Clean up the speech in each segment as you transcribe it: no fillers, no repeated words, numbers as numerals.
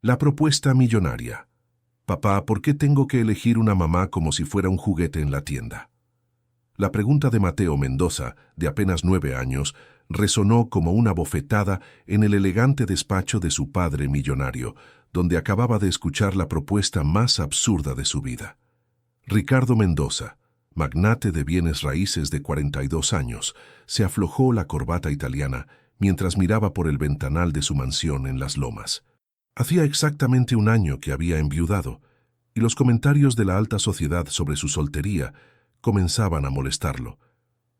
La propuesta millonaria. Papá, ¿por qué tengo que elegir una mamá como si fuera un juguete en la tienda? La pregunta de Mateo Mendoza, de apenas 9 años, resonó como una bofetada en el elegante despacho de su padre millonario, donde acababa de escuchar la propuesta más absurda de su vida. Ricardo Mendoza, magnate de bienes raíces de 42 años, se aflojó la corbata italiana mientras miraba por el ventanal de su mansión en Las Lomas. Hacía exactamente un año que había enviudado, y los comentarios de la alta sociedad sobre su soltería comenzaban a molestarlo.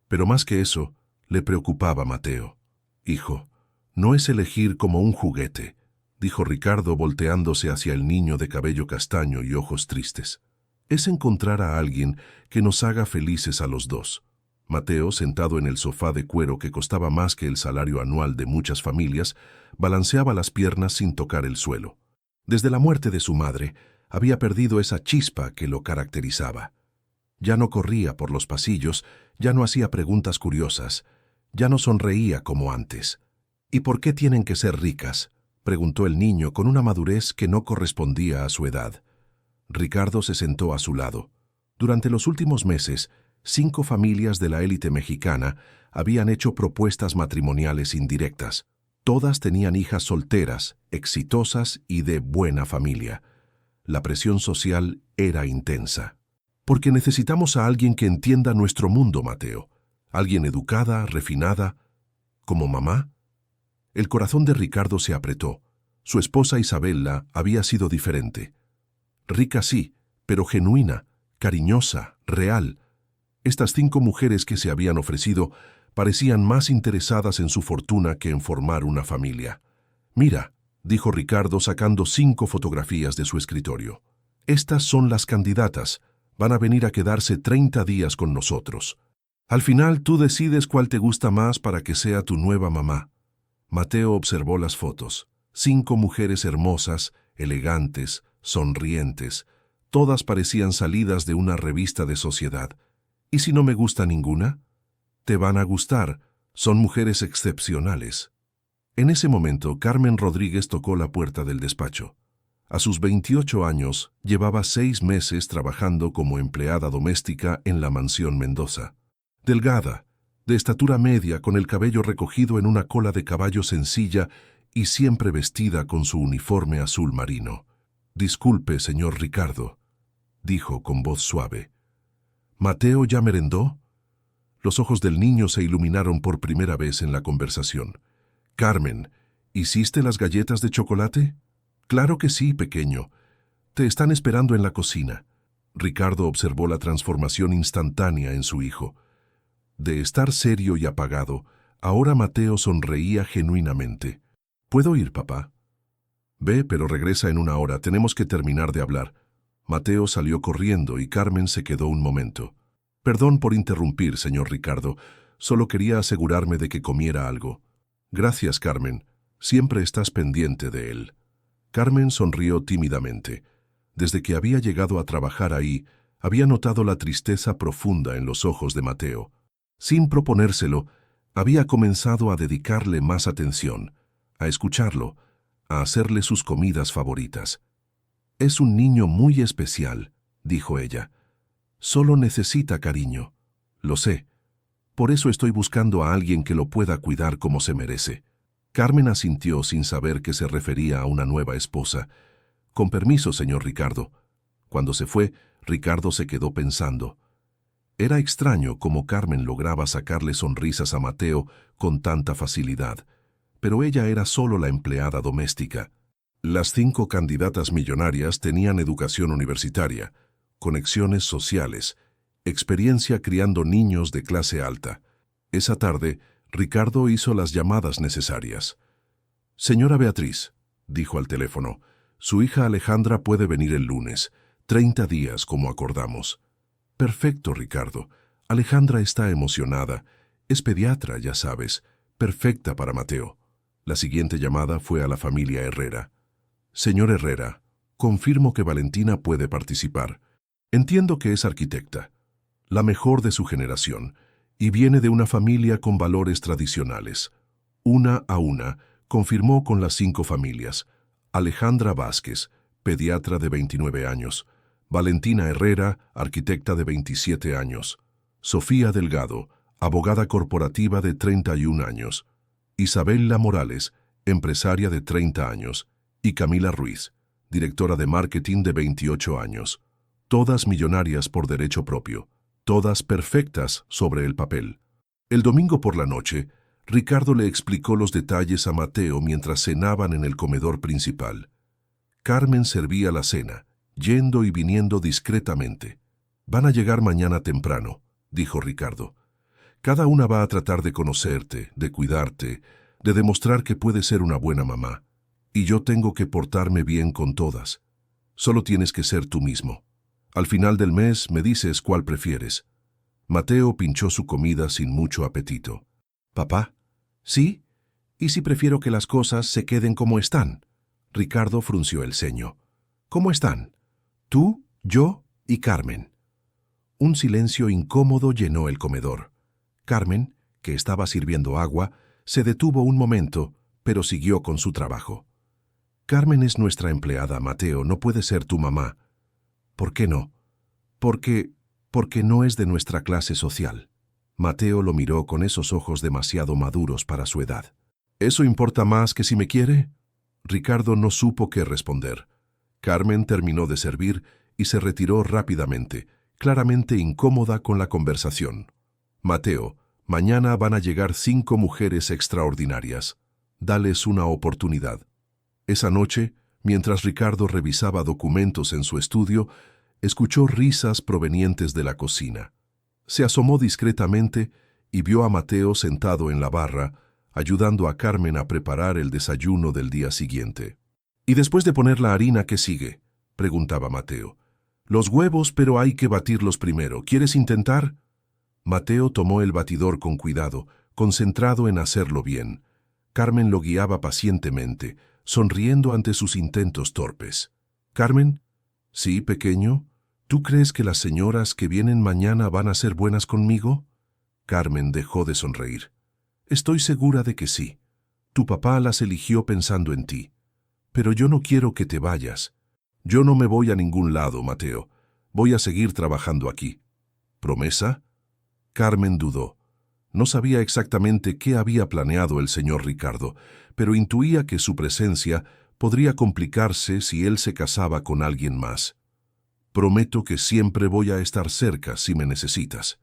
Pero más que eso, le preocupaba a Mateo. «Hijo, no es elegir como un juguete», dijo Ricardo volteándose hacia el niño de cabello castaño y ojos tristes. «Es encontrar a alguien que nos haga felices a los dos». Mateo, sentado en el sofá de cuero que costaba más que el salario anual de muchas familias, balanceaba las piernas sin tocar el suelo. Desde la muerte de su madre, había perdido esa chispa que lo caracterizaba. Ya no corría por los pasillos, ya no hacía preguntas curiosas, ya no sonreía como antes. «¿Y por qué tienen que ser ricas?», preguntó el niño con una madurez que no correspondía a su edad. Ricardo se sentó a su lado. Durante los últimos meses, 5 familias de la élite mexicana habían hecho propuestas matrimoniales indirectas. Todas tenían hijas solteras, exitosas y de buena familia. La presión social era intensa. «Porque necesitamos a alguien que entienda nuestro mundo, Mateo. Alguien educada, refinada. ¿Como mamá?». El corazón de Ricardo se apretó. Su esposa Isabella había sido diferente. Rica sí, pero genuina, cariñosa, real. Estas 5 mujeres que se habían ofrecido parecían más interesadas en su fortuna que en formar una familia. «Mira», dijo Ricardo sacando 5 fotografías de su escritorio. «Estas son las candidatas. Van a venir a quedarse 30 días con nosotros. Al final tú decides cuál te gusta más para que sea tu nueva mamá». Mateo observó las fotos. 5 mujeres hermosas, elegantes, sonrientes. Todas parecían salidas de una revista de sociedad. «¿Y si no me gusta ninguna?». «Te van a gustar. Son mujeres excepcionales». En ese momento, Carmen Rodríguez tocó la puerta del despacho. A sus 28 años, llevaba 6 meses trabajando como empleada doméstica en la mansión Mendoza. Delgada, de estatura media, con el cabello recogido en una cola de caballo sencilla y siempre vestida con su uniforme azul marino. «Disculpe, señor Ricardo», dijo con voz suave. «¿Mateo ya merendó?». Los ojos del niño se iluminaron por primera vez en la conversación. «Carmen, ¿hiciste las galletas de chocolate?». «Claro que sí, pequeño. Te están esperando en la cocina». Ricardo observó la transformación instantánea en su hijo. De estar serio y apagado, ahora Mateo sonreía genuinamente. «¿Puedo ir, papá?». «Ve, pero regresa en 1 hora. Tenemos que terminar de hablar». Mateo salió corriendo y Carmen se quedó un momento. «Perdón por interrumpir, señor Ricardo. Solo quería asegurarme de que comiera algo». «Gracias, Carmen. Siempre estás pendiente de él». Carmen sonrió tímidamente. Desde que había llegado a trabajar ahí, había notado la tristeza profunda en los ojos de Mateo. Sin proponérselo, había comenzado a dedicarle más atención, a escucharlo, a hacerle sus comidas favoritas. «Es un niño muy especial», dijo ella. «Solo necesita cariño». «Lo sé. Por eso estoy buscando a alguien que lo pueda cuidar como se merece». Carmen asintió sin saber que se refería a una nueva esposa. «Con permiso, señor Ricardo». Cuando se fue, Ricardo se quedó pensando. Era extraño cómo Carmen lograba sacarle sonrisas a Mateo con tanta facilidad, pero ella era solo la empleada doméstica. Las 5 candidatas millonarias tenían educación universitaria, conexiones sociales, experiencia criando niños de clase alta. Esa tarde, Ricardo hizo las llamadas necesarias. «Señora Beatriz», dijo al teléfono, «su hija Alejandra puede venir el lunes, 30 días como acordamos». «Perfecto, Ricardo. Alejandra está emocionada. Es pediatra, ya sabes. Perfecta para Mateo». La siguiente llamada fue a la familia Herrera. «Señor Herrera, confirmo que Valentina puede participar. Entiendo que es arquitecta, la mejor de su generación, y viene de una familia con valores tradicionales». Una a una, confirmó con las 5 familias. Alejandra Vázquez, pediatra de 29 años, Valentina Herrera, arquitecta de 27 años, Sofía Delgado, abogada corporativa de 31 años, Isabela Morales, empresaria de 30 años, y Camila Ruiz, directora de marketing de 28 años. Todas millonarias por derecho propio, todas perfectas sobre el papel. El domingo por la noche, Ricardo le explicó los detalles a Mateo mientras cenaban en el comedor principal. Carmen servía la cena, yendo y viniendo discretamente. «Van a llegar mañana temprano», dijo Ricardo. «Cada una va a tratar de conocerte, de cuidarte, de demostrar que puede ser una buena mamá. Y yo tengo que portarme bien con todas. Solo tienes que ser tú mismo. Al final del mes me dices cuál prefieres». Mateo pinchó su comida sin mucho apetito. «¿Papá? ¿Sí? ¿Y si prefiero que las cosas se queden como están?» Ricardo frunció el ceño. «¿Cómo están? Tú, yo y Carmen». Un silencio incómodo llenó el comedor. Carmen, que estaba sirviendo agua, se detuvo un momento, pero siguió con su trabajo. «Carmen es nuestra empleada, Mateo, no puede ser tu mamá». «¿Por qué no?» Porque no es de nuestra clase social». Mateo lo miró con esos ojos demasiado maduros para su edad. «¿Eso importa más que si me quiere?» Ricardo no supo qué responder. Carmen terminó de servir y se retiró rápidamente, claramente incómoda con la conversación. «Mateo, mañana van a llegar 5 mujeres extraordinarias. Dales una oportunidad». Esa noche, mientras Ricardo revisaba documentos en su estudio, escuchó risas provenientes de la cocina. Se asomó discretamente y vio a Mateo sentado en la barra, ayudando a Carmen a preparar el desayuno del día siguiente. «¿Y después de poner la harina, qué sigue?», preguntaba Mateo. «Los huevos, pero hay que batirlos primero. ¿Quieres intentar?». Mateo tomó el batidor con cuidado, concentrado en hacerlo bien. Carmen lo guiaba pacientemente, sonriendo ante sus intentos torpes. «¿Carmen?» «Sí, pequeño. ¿Tú crees que las señoras que vienen mañana van a ser buenas conmigo?». Carmen dejó de sonreír. «Estoy segura de que sí. Tu papá las eligió pensando en ti. Pero yo no quiero que te vayas. Yo no me voy a ningún lado, Mateo. Voy a seguir trabajando aquí». «¿Promesa?». Carmen dudó. No sabía exactamente qué había planeado el señor Ricardo, pero intuía que su presencia podría complicarse si él se casaba con alguien más. «Prometo que siempre voy a estar cerca si me necesitas».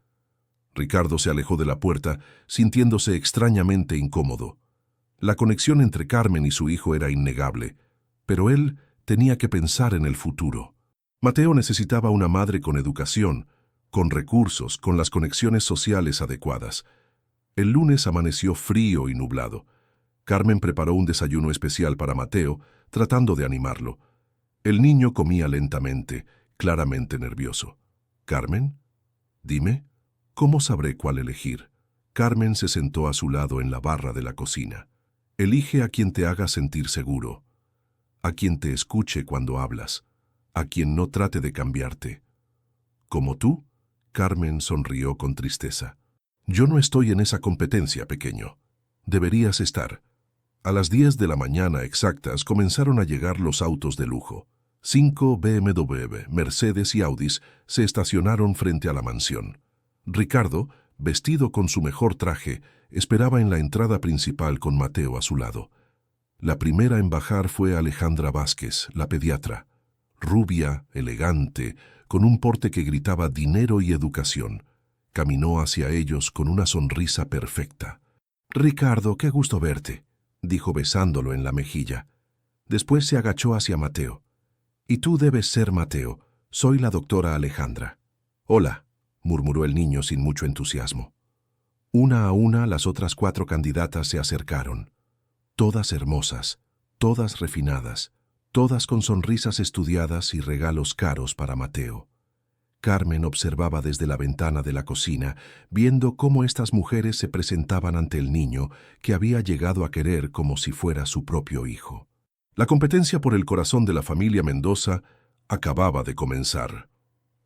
Ricardo se alejó de la puerta, sintiéndose extrañamente incómodo. La conexión entre Carmen y su hijo era innegable, pero él tenía que pensar en el futuro. Mateo necesitaba una madre con educación, con recursos, con las conexiones sociales adecuadas. El lunes amaneció frío y nublado. Carmen preparó un desayuno especial para Mateo, tratando de animarlo. El niño comía lentamente, claramente nervioso. «¿Carmen? Dime, ¿cómo sabré cuál elegir?». Carmen se sentó a su lado en la barra de la cocina. «Elige a quien te haga sentir seguro, a quien te escuche cuando hablas, a quien no trate de cambiarte». «¿Como tú?». Carmen sonrió con tristeza. «Yo no estoy en esa competencia, pequeño. Deberías estar». A las 10 de la mañana exactas comenzaron a llegar los autos de lujo. 5 BMW, Mercedes y Audis se estacionaron frente a la mansión. Ricardo, vestido con su mejor traje, esperaba en la entrada principal con Mateo a su lado. La primera en bajar fue Alejandra Vázquez, la pediatra. Rubia, elegante, con un porte que gritaba dinero y educación. Caminó hacia ellos con una sonrisa perfecta. «Ricardo, qué gusto verte», dijo besándolo en la mejilla. Después se agachó hacia Mateo. «Y tú debes ser Mateo. Soy la doctora Alejandra». «Hola», murmuró el niño sin mucho entusiasmo. Una a una las otras 4 candidatas se acercaron. Todas hermosas, todas refinadas, todas con sonrisas estudiadas y regalos caros para Mateo. Carmen observaba desde la ventana de la cocina, viendo cómo estas mujeres se presentaban ante el niño, que había llegado a querer como si fuera su propio hijo. La competencia por el corazón de la familia Mendoza acababa de comenzar.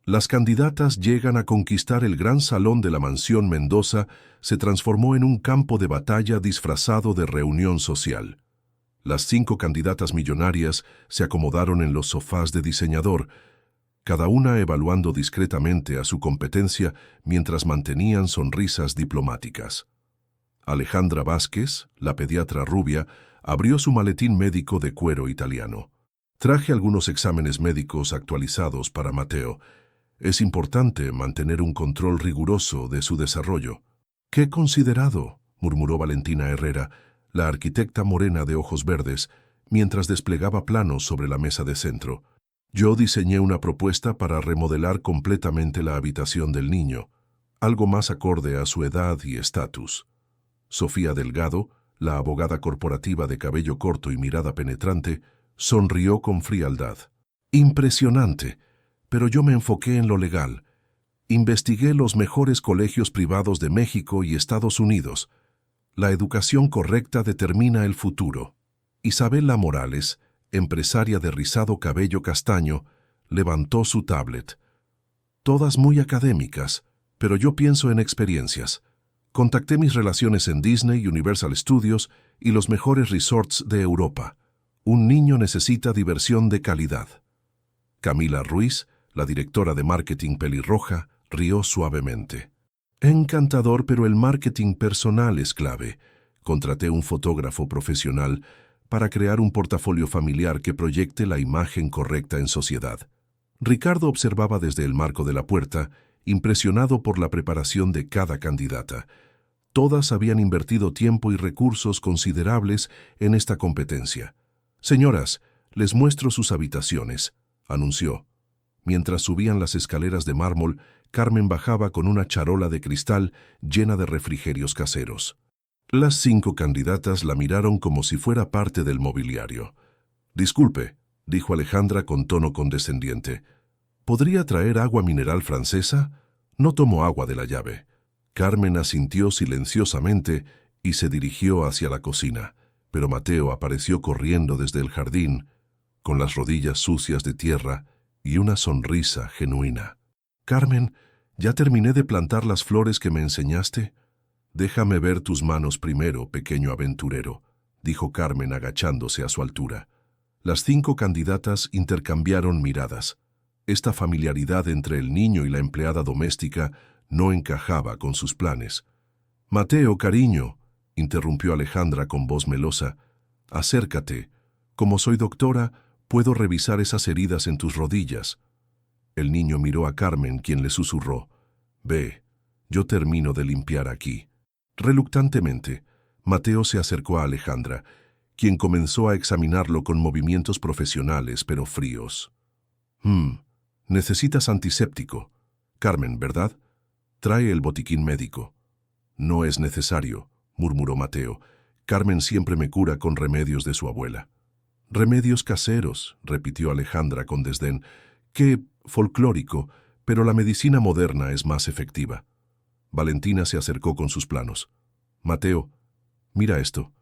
Las candidatas llegan a conquistar el gran salón de la mansión Mendoza, se transformó en un campo de batalla disfrazado de reunión social. Las 5 candidatas millonarias se acomodaron en los sofás de diseñador, cada una evaluando discretamente a su competencia mientras mantenían sonrisas diplomáticas. Alejandra Vázquez, la pediatra rubia, abrió su maletín médico de cuero italiano. Traje algunos exámenes médicos actualizados para Mateo. Es importante mantener un control riguroso de su desarrollo. «¡Qué considerado!», murmuró Valentina Herrera, la arquitecta morena de ojos verdes, mientras desplegaba planos sobre la mesa de centro. «Yo diseñé una propuesta para remodelar completamente la habitación del niño, algo más acorde a su edad y estatus». Sofía Delgado, la abogada corporativa de cabello corto y mirada penetrante, sonrió con frialdad. «Impresionante, pero yo me enfoqué en lo legal. Investigué los mejores colegios privados de México y Estados Unidos. La educación correcta determina el futuro». Isabela Morales, empresaria de rizado cabello castaño, levantó su tablet. «Todas muy académicas, pero yo pienso en experiencias. Contacté mis relaciones en Disney, Universal Studios y los mejores resorts de Europa. Un niño necesita diversión de calidad». Camila Ruiz, la directora de marketing pelirroja, rió suavemente. «Encantador, pero el marketing personal es clave. Contraté un fotógrafo profesional para crear un portafolio familiar que proyecte la imagen correcta en sociedad». Ricardo observaba desde el marco de la puerta, impresionado por la preparación de cada candidata. Todas habían invertido tiempo y recursos considerables en esta competencia. «Señoras, les muestro sus habitaciones», anunció. Mientras subían las escaleras de mármol, Carmen bajaba con una charola de cristal llena de refrigerios caseros. Las 5 candidatas la miraron como si fuera parte del mobiliario. «Disculpe», dijo Alejandra con tono condescendiente. «¿Podría traer agua mineral francesa? No tomo agua de la llave». Carmen asintió silenciosamente y se dirigió hacia la cocina, pero Mateo apareció corriendo desde el jardín, con las rodillas sucias de tierra y una sonrisa genuina. «Carmen, ¿ya terminé de plantar las flores que me enseñaste?» «Déjame ver tus manos primero, pequeño aventurero», dijo Carmen agachándose a su altura. Las 5 candidatas intercambiaron miradas. Esta familiaridad entre el niño y la empleada doméstica no encajaba con sus planes. «Mateo, cariño», interrumpió Alejandra con voz melosa, «acércate. Como soy doctora, puedo revisar esas heridas en tus rodillas». El niño miró a Carmen, quien le susurró: «Ve, yo termino de limpiar aquí». Reluctantemente, Mateo se acercó a Alejandra, quien comenzó a examinarlo con movimientos profesionales pero fríos. Necesitas antiséptico. Carmen, ¿verdad? Trae el botiquín médico». «No es necesario», murmuró Mateo. «Carmen siempre me cura con remedios de su abuela». «Remedios caseros», repitió Alejandra con desdén. «Qué folclórico, pero la medicina moderna es más efectiva». Valentina se acercó con sus planos. «Mateo, mira esto.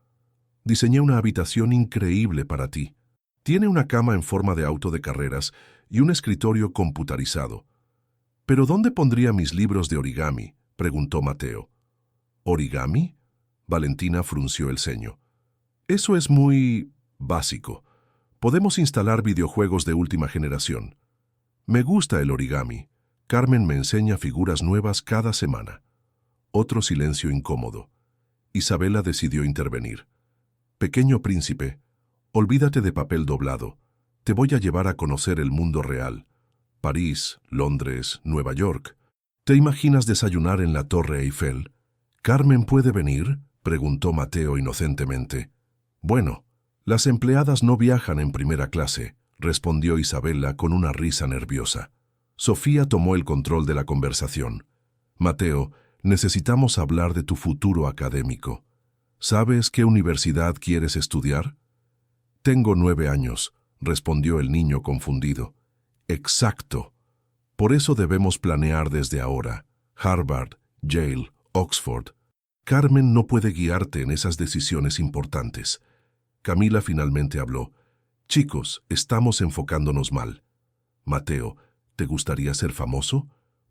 Diseñé una habitación increíble para ti. Tiene una cama en forma de auto de carreras y un escritorio computarizado». «¿Pero dónde pondría mis libros de origami?», preguntó Mateo. «¿Origami?», Valentina frunció el ceño. «Eso es muy básico. Podemos instalar videojuegos de última generación». «Me gusta el origami. Carmen me enseña figuras nuevas cada semana». Otro silencio incómodo. Isabela decidió intervenir. «Pequeño príncipe, olvídate de papel doblado. Te voy a llevar a conocer el mundo real. París, Londres, Nueva York. ¿Te imaginas desayunar en la Torre Eiffel?» «¿Carmen puede venir?», preguntó Mateo inocentemente. «Bueno, las empleadas no viajan en primera clase», respondió Isabela con una risa nerviosa. Sofía tomó el control de la conversación. «Mateo, necesitamos hablar de tu futuro académico. ¿Sabes qué universidad quieres estudiar?» «Tengo 9 años», respondió el niño confundido. «Exacto. Por eso debemos planear desde ahora. Harvard, Yale, Oxford. Carmen no puede guiarte en esas decisiones importantes». Camila finalmente habló. «Chicos, estamos enfocándonos mal. Mateo, ¿te gustaría ser famoso?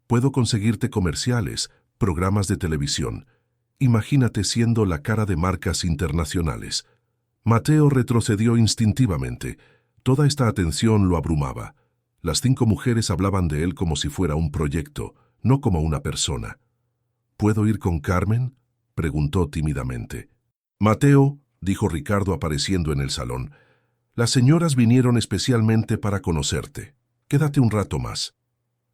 Puedo conseguirte comerciales, programas de televisión. Imagínate siendo la cara de marcas internacionales». Mateo retrocedió instintivamente. Toda esta atención lo abrumaba. Las 5 mujeres hablaban de él como si fuera un proyecto, no como una persona. ¿Puedo ir con Carmen?, preguntó tímidamente. Mateo, dijo Ricardo apareciendo en el salón, las señoras vinieron especialmente para conocerte. Quédate un rato más.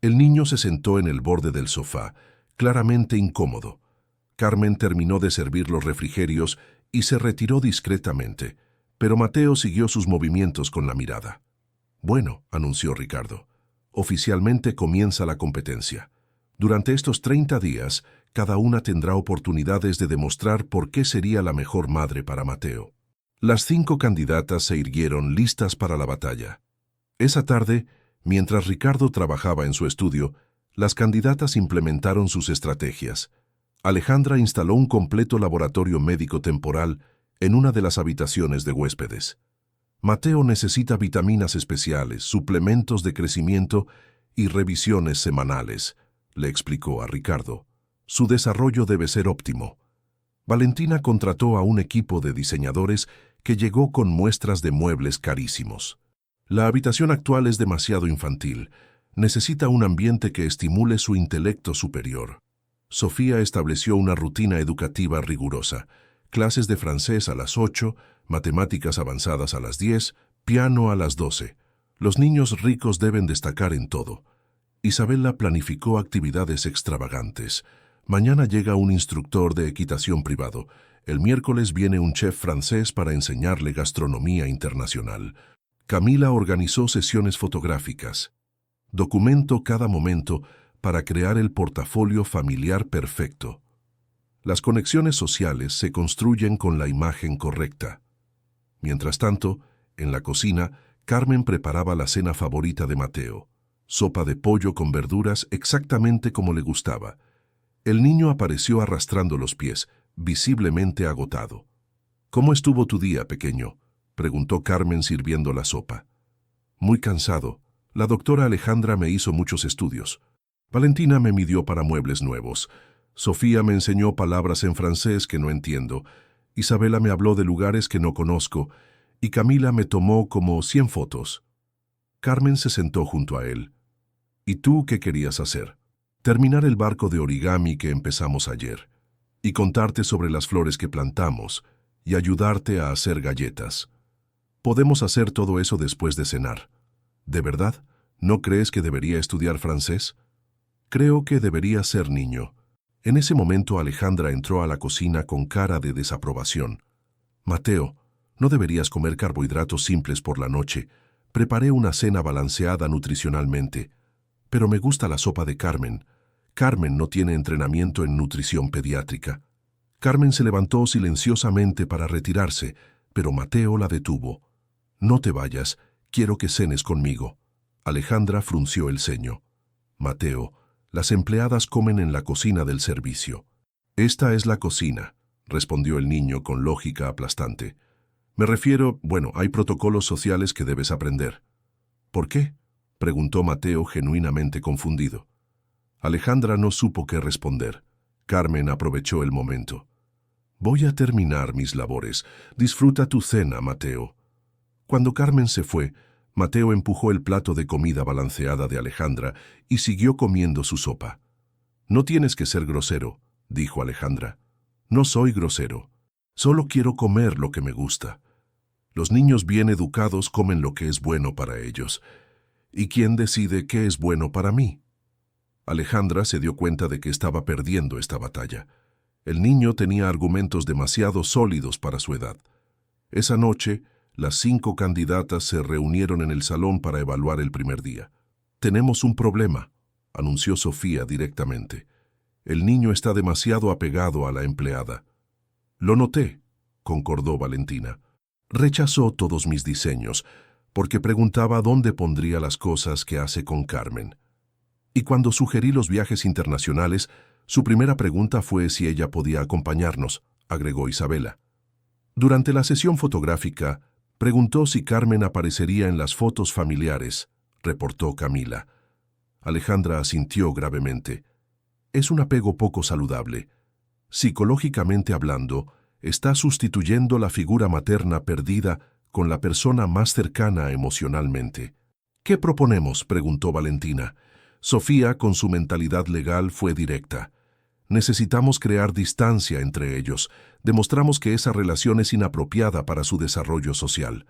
El niño se sentó en el borde del sofá, claramente incómodo. Carmen terminó de servir los refrigerios y se retiró discretamente, pero Mateo siguió sus movimientos con la mirada. Bueno, anunció Ricardo, oficialmente comienza la competencia. Durante estos 30 días, cada una tendrá oportunidades de demostrar por qué sería la mejor madre para Mateo. Las 5 candidatas se irguieron listas para la batalla. Esa tarde, mientras Ricardo trabajaba en su estudio, las candidatas implementaron sus estrategias. Alejandra instaló un completo laboratorio médico temporal en una de las habitaciones de huéspedes. Mateo necesita vitaminas especiales, suplementos de crecimiento y revisiones semanales, le explicó a Ricardo. Su desarrollo debe ser óptimo. Valentina contrató a un equipo de diseñadores que llegó con muestras de muebles carísimos. La habitación actual es demasiado infantil. Necesita un ambiente que estimule su intelecto superior. Sofía estableció una rutina educativa rigurosa. Clases de francés a las 8, matemáticas avanzadas a las 10, piano a las 12. Los niños ricos deben destacar en todo. Isabela planificó actividades extravagantes. Mañana llega un instructor de equitación privado. El miércoles viene un chef francés para enseñarle gastronomía internacional. Camila organizó sesiones fotográficas. Documentó cada momento para crear el portafolio familiar perfecto. Las conexiones sociales se construyen con la imagen correcta. Mientras tanto, en la cocina, Carmen preparaba la cena favorita de Mateo. Sopa de pollo con verduras exactamente como le gustaba. El niño apareció arrastrando los pies, visiblemente agotado. «¿Cómo estuvo tu día, pequeño?», preguntó Carmen sirviendo la sopa. «Muy cansado. La doctora Alejandra me hizo muchos estudios. Valentina me midió para muebles nuevos. Sofía me enseñó palabras en francés que no entiendo. Isabela me habló de lugares que no conozco. Y Camila me tomó como 100 fotos». Carmen se sentó junto a él. «¿Y tú qué querías hacer?». «Terminar el barco de origami que empezamos ayer. Y contarte sobre las flores que plantamos. Y ayudarte a hacer galletas. Podemos hacer todo eso después de cenar. ¿De verdad? ¿No crees que debería estudiar francés?». «Creo que debería ser niño». En ese momento Alejandra entró a la cocina con cara de desaprobación. «Mateo, no deberías comer carbohidratos simples por la noche. Preparé una cena balanceada nutricionalmente. Pero me gusta la sopa de Carmen. Carmen no tiene entrenamiento en nutrición pediátrica». Carmen se levantó silenciosamente para retirarse, pero Mateo la detuvo. «No te vayas, quiero que cenes conmigo». Alejandra frunció el ceño. «Mateo, las empleadas comen en la cocina del servicio». «Esta es la cocina», respondió el niño con lógica aplastante. «Me refiero, hay protocolos sociales que debes aprender». «¿Por qué?», preguntó Mateo genuinamente confundido. Alejandra no supo qué responder. Carmen aprovechó el momento. «Voy a terminar mis labores. Disfruta tu cena, Mateo». Cuando Carmen se fue, Mateo empujó el plato de comida balanceada de Alejandra y siguió comiendo su sopa. «No tienes que ser grosero», dijo Alejandra. «No soy grosero. Solo quiero comer lo que me gusta. Los niños bien educados comen lo que es bueno para ellos. ¿Y quién decide qué es bueno para mí?». Alejandra se dio cuenta de que estaba perdiendo esta batalla. El niño tenía argumentos demasiado sólidos para su edad. Esa noche, las 5 candidatas se reunieron en el salón para evaluar el primer día. «Tenemos un problema», anunció Sofía directamente. «El niño está demasiado apegado a la empleada». «Lo noté», concordó Valentina. «Rechazó todos mis diseños, porque preguntaba dónde pondría las cosas que hace con Carmen. Y cuando sugerí los viajes internacionales, su primera pregunta fue si ella podía acompañarnos», agregó Isabela. Durante la sesión fotográfica, preguntó si Carmen aparecería en las fotos familiares, reportó Camila. Alejandra asintió gravemente. «Es un apego poco saludable. Psicológicamente hablando, Está sustituyendo la figura materna perdida con la persona más cercana emocionalmente. ¿Qué proponemos?, preguntó Valentina. Sofía, con su mentalidad legal, fue directa. Necesitamos crear distancia entre ellos. Demostramos que esa relación es inapropiada para su desarrollo social.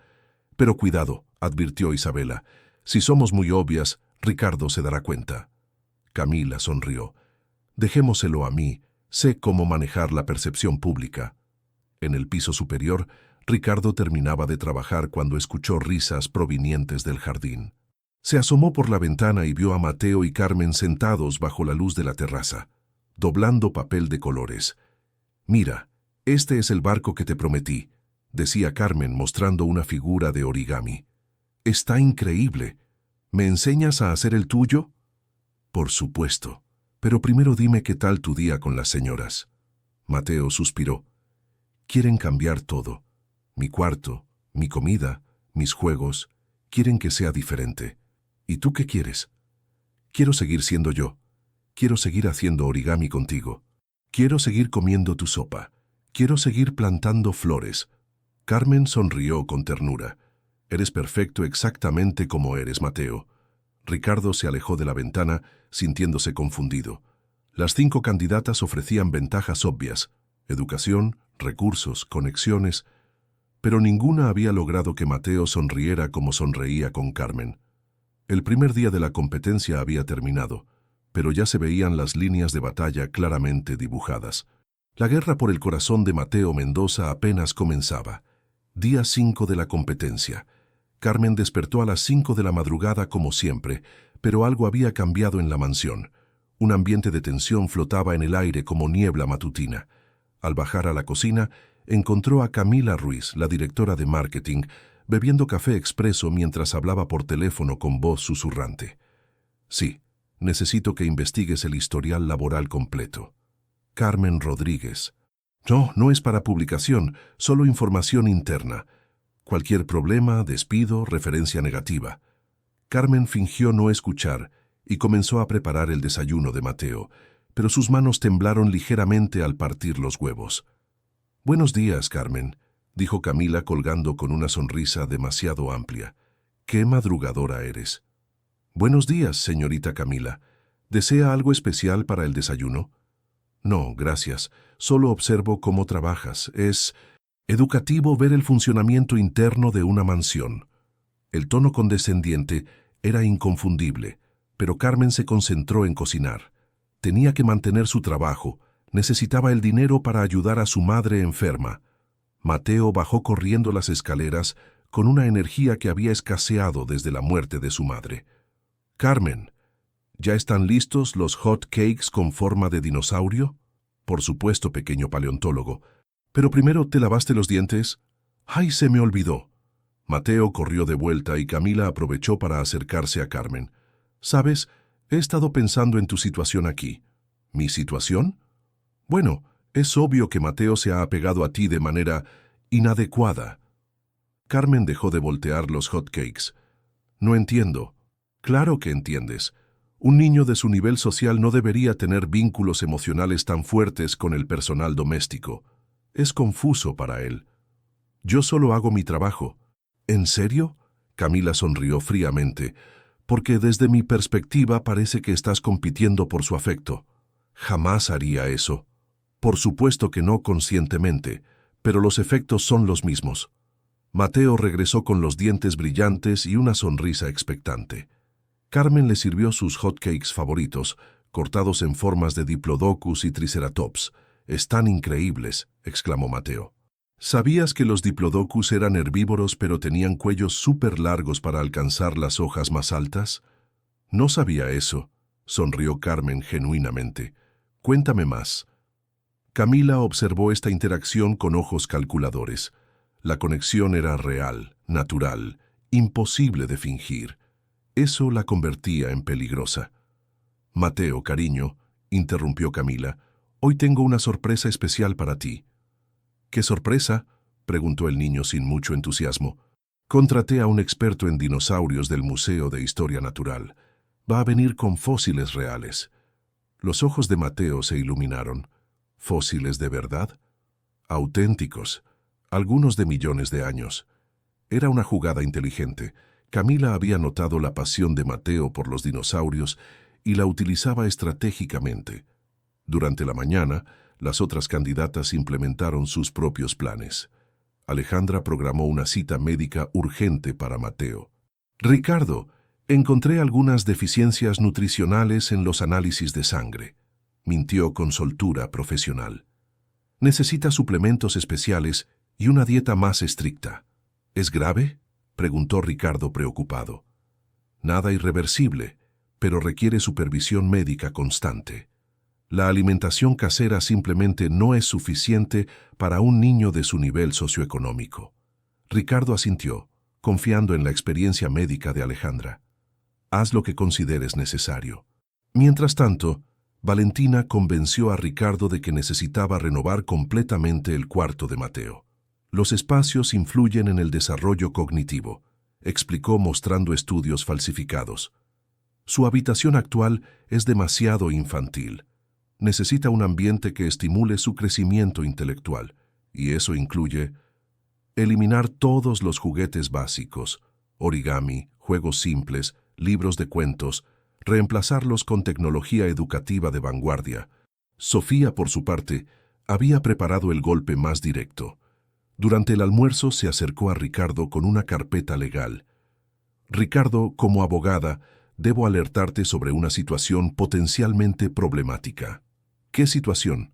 Pero cuidado, advirtió Isabela. Si somos muy obvias, Ricardo se dará cuenta. Camila sonrió. Dejémoselo a mí. Sé cómo manejar la percepción pública. En el piso superior, Ricardo terminaba de trabajar cuando escuchó risas provenientes del jardín. Se asomó por la ventana y vio a Mateo y Carmen sentados bajo la luz de la terraza, doblando papel de colores. «Mira, este es el barco que te prometí», decía Carmen mostrando una figura de origami. «Está increíble. ¿Me enseñas a hacer el tuyo?» «Por supuesto. Pero primero dime qué tal tu día con las señoras». Mateo suspiró. «Quieren cambiar todo. Mi cuarto, mi comida, mis juegos. Quieren que sea diferente. ¿Y tú qué quieres?» «Quiero seguir siendo yo. Quiero seguir haciendo origami contigo. Quiero seguir comiendo tu sopa. Quiero seguir plantando flores». Carmen sonrió con ternura. «Eres perfecto exactamente como eres, Mateo». Ricardo se alejó de la ventana, sintiéndose confundido. Las 5 candidatas ofrecían ventajas obvias: educación, recursos, conexiones, pero ninguna había logrado que Mateo sonriera como sonreía con Carmen. El primer día de la competencia había terminado, pero ya se veían las líneas de batalla claramente dibujadas. La guerra por el corazón de Mateo Mendoza apenas comenzaba. Día 5 de la competencia. Carmen despertó a las 5 de la madrugada como siempre, pero algo había cambiado en la mansión. Un ambiente de tensión flotaba en el aire como niebla matutina. Al bajar a la cocina, encontró a Camila Ruiz, la directora de marketing, bebiendo café expreso mientras hablaba por teléfono con voz susurrante. «Sí, necesito que investigues el historial laboral completo». Carmen Rodríguez. «No, no es para publicación, solo información interna. Cualquier problema, despido, referencia negativa». Carmen fingió no escuchar y comenzó a preparar el desayuno de Mateo, pero sus manos temblaron ligeramente al partir los huevos. «Buenos días, Carmen», dijo Camila colgando con una sonrisa demasiado amplia. «Qué madrugadora eres». «Buenos días, señorita Camila. ¿Desea algo especial para el desayuno?» «No, gracias. Solo observo cómo trabajas. Es educativo ver el funcionamiento interno de una mansión». El tono condescendiente era inconfundible, pero Carmen se concentró en cocinar. Tenía que mantener su trabajo, necesitaba el dinero para ayudar a su madre enferma. Mateo bajó corriendo las escaleras con una energía que había escaseado desde la muerte de su madre. «Carmen, ¿ya están listos los hot cakes con forma de dinosaurio?» «Por supuesto, pequeño paleontólogo. Pero primero, ¿te lavaste los dientes?» «¡Ay, se me olvidó!» Mateo corrió de vuelta y Camila aprovechó para acercarse a Carmen. «¿Sabes? He estado pensando en tu situación aquí». «¿Mi situación?» «Bueno, es obvio que Mateo se ha apegado a ti de manera inadecuada». Carmen dejó de voltear los hot cakes. «No entiendo». «Claro que entiendes. Un niño de su nivel social no debería tener vínculos emocionales tan fuertes con el personal doméstico. Es confuso para él. Yo solo hago mi trabajo». «¿En serio?», Camila sonrió fríamente, «porque desde mi perspectiva parece que estás compitiendo por su afecto». «Jamás haría eso». «Por supuesto que no conscientemente, pero los efectos son los mismos». Mateo regresó con los dientes brillantes y una sonrisa expectante. Carmen le sirvió sus hotcakes favoritos, cortados en formas de diplodocus y triceratops. «Están increíbles», exclamó Mateo. «¿Sabías que los diplodocus eran herbívoros pero tenían cuellos súper largos para alcanzar las hojas más altas?» «No sabía eso», sonrió Carmen genuinamente. «Cuéntame más». Camila observó esta interacción con ojos calculadores. La conexión era real, natural, imposible de fingir. Eso la convertía en peligrosa. «Mateo, cariño», interrumpió Camila, «hoy tengo una sorpresa especial para ti». «¿Qué sorpresa?», preguntó el niño sin mucho entusiasmo. «Contraté a un experto en dinosaurios del Museo de Historia Natural. Va a venir con fósiles reales». Los ojos de Mateo se iluminaron. «¿Fósiles de verdad?». Auténticos, algunos de millones de años. Era una jugada inteligente. Camila había notado la pasión de Mateo por los dinosaurios y la utilizaba estratégicamente. Durante la mañana, las otras candidatas implementaron sus propios planes. Alejandra programó una cita médica urgente para Mateo. Ricardo, encontré algunas deficiencias nutricionales en los análisis de sangre, mintió con soltura profesional. Necesita suplementos especiales y una dieta más estricta. ¿Es grave?, preguntó Ricardo preocupado. Nada irreversible, pero requiere supervisión médica constante. La alimentación casera simplemente no es suficiente para un niño de su nivel socioeconómico. Ricardo asintió, confiando en la experiencia médica de Alejandra. Haz lo que consideres necesario. Mientras tanto, Valentina convenció a Ricardo de que necesitaba renovar completamente el cuarto de Mateo. Los espacios influyen en el desarrollo cognitivo, explicó mostrando estudios falsificados. Su habitación actual es demasiado infantil. Necesita un ambiente que estimule su crecimiento intelectual, y eso incluye eliminar todos los juguetes básicos, origami, juegos simples, libros de cuentos, reemplazarlos con tecnología educativa de vanguardia. Sofía, por su parte, había preparado el golpe más directo. Durante el almuerzo se acercó a Ricardo con una carpeta legal. Ricardo, como abogada, debo alertarte sobre una situación potencialmente problemática. ¿Qué situación?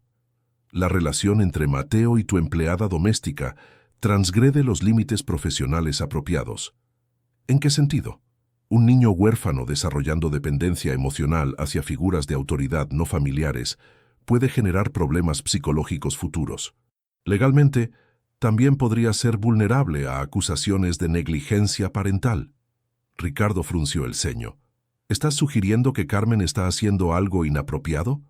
La relación entre Mateo y tu empleada doméstica transgrede los límites profesionales apropiados. ¿En qué sentido? Un niño huérfano desarrollando dependencia emocional hacia figuras de autoridad no familiares puede generar problemas psicológicos futuros. Legalmente, también podría ser vulnerable a acusaciones de negligencia parental. Ricardo frunció el ceño. ¿Estás sugiriendo que Carmen está haciendo algo inapropiado?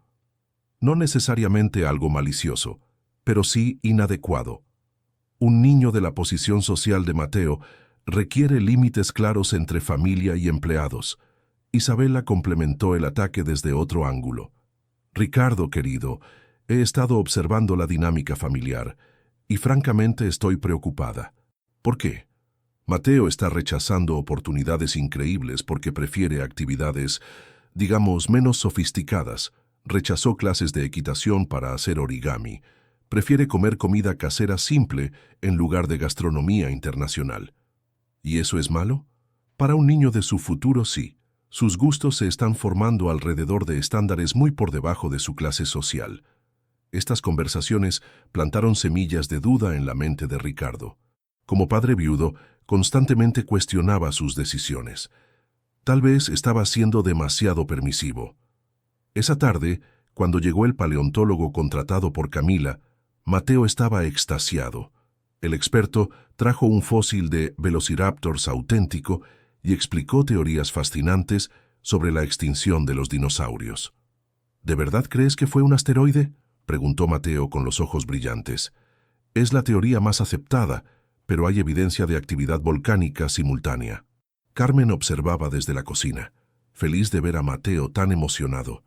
No necesariamente algo malicioso, pero sí inadecuado. Un niño de la posición social de Mateo requiere límites claros entre familia y empleados. Isabela complementó el ataque desde otro ángulo. Ricardo, querido, he estado observando la dinámica familiar y francamente estoy preocupada. ¿Por qué? Mateo está rechazando oportunidades increíbles porque prefiere actividades, digamos, menos sofisticadas. Rechazó clases de equitación para hacer origami. Prefiere comer comida casera simple en lugar de gastronomía internacional. ¿Y eso es malo? Para un niño de su futuro, sí. Sus gustos se están formando alrededor de estándares muy por debajo de su clase social. Estas conversaciones plantaron semillas de duda en la mente de Ricardo. Como padre viudo, constantemente cuestionaba sus decisiones. Tal vez estaba siendo demasiado permisivo. Esa tarde, cuando llegó el paleontólogo contratado por Camila, Mateo estaba extasiado. El experto trajo un fósil de Velociraptors auténtico y explicó teorías fascinantes sobre la extinción de los dinosaurios. ¿De verdad crees que fue un asteroide?, preguntó Mateo con los ojos brillantes. Es la teoría más aceptada, pero hay evidencia de actividad volcánica simultánea. Carmen observaba desde la cocina, feliz de ver a Mateo tan emocionado,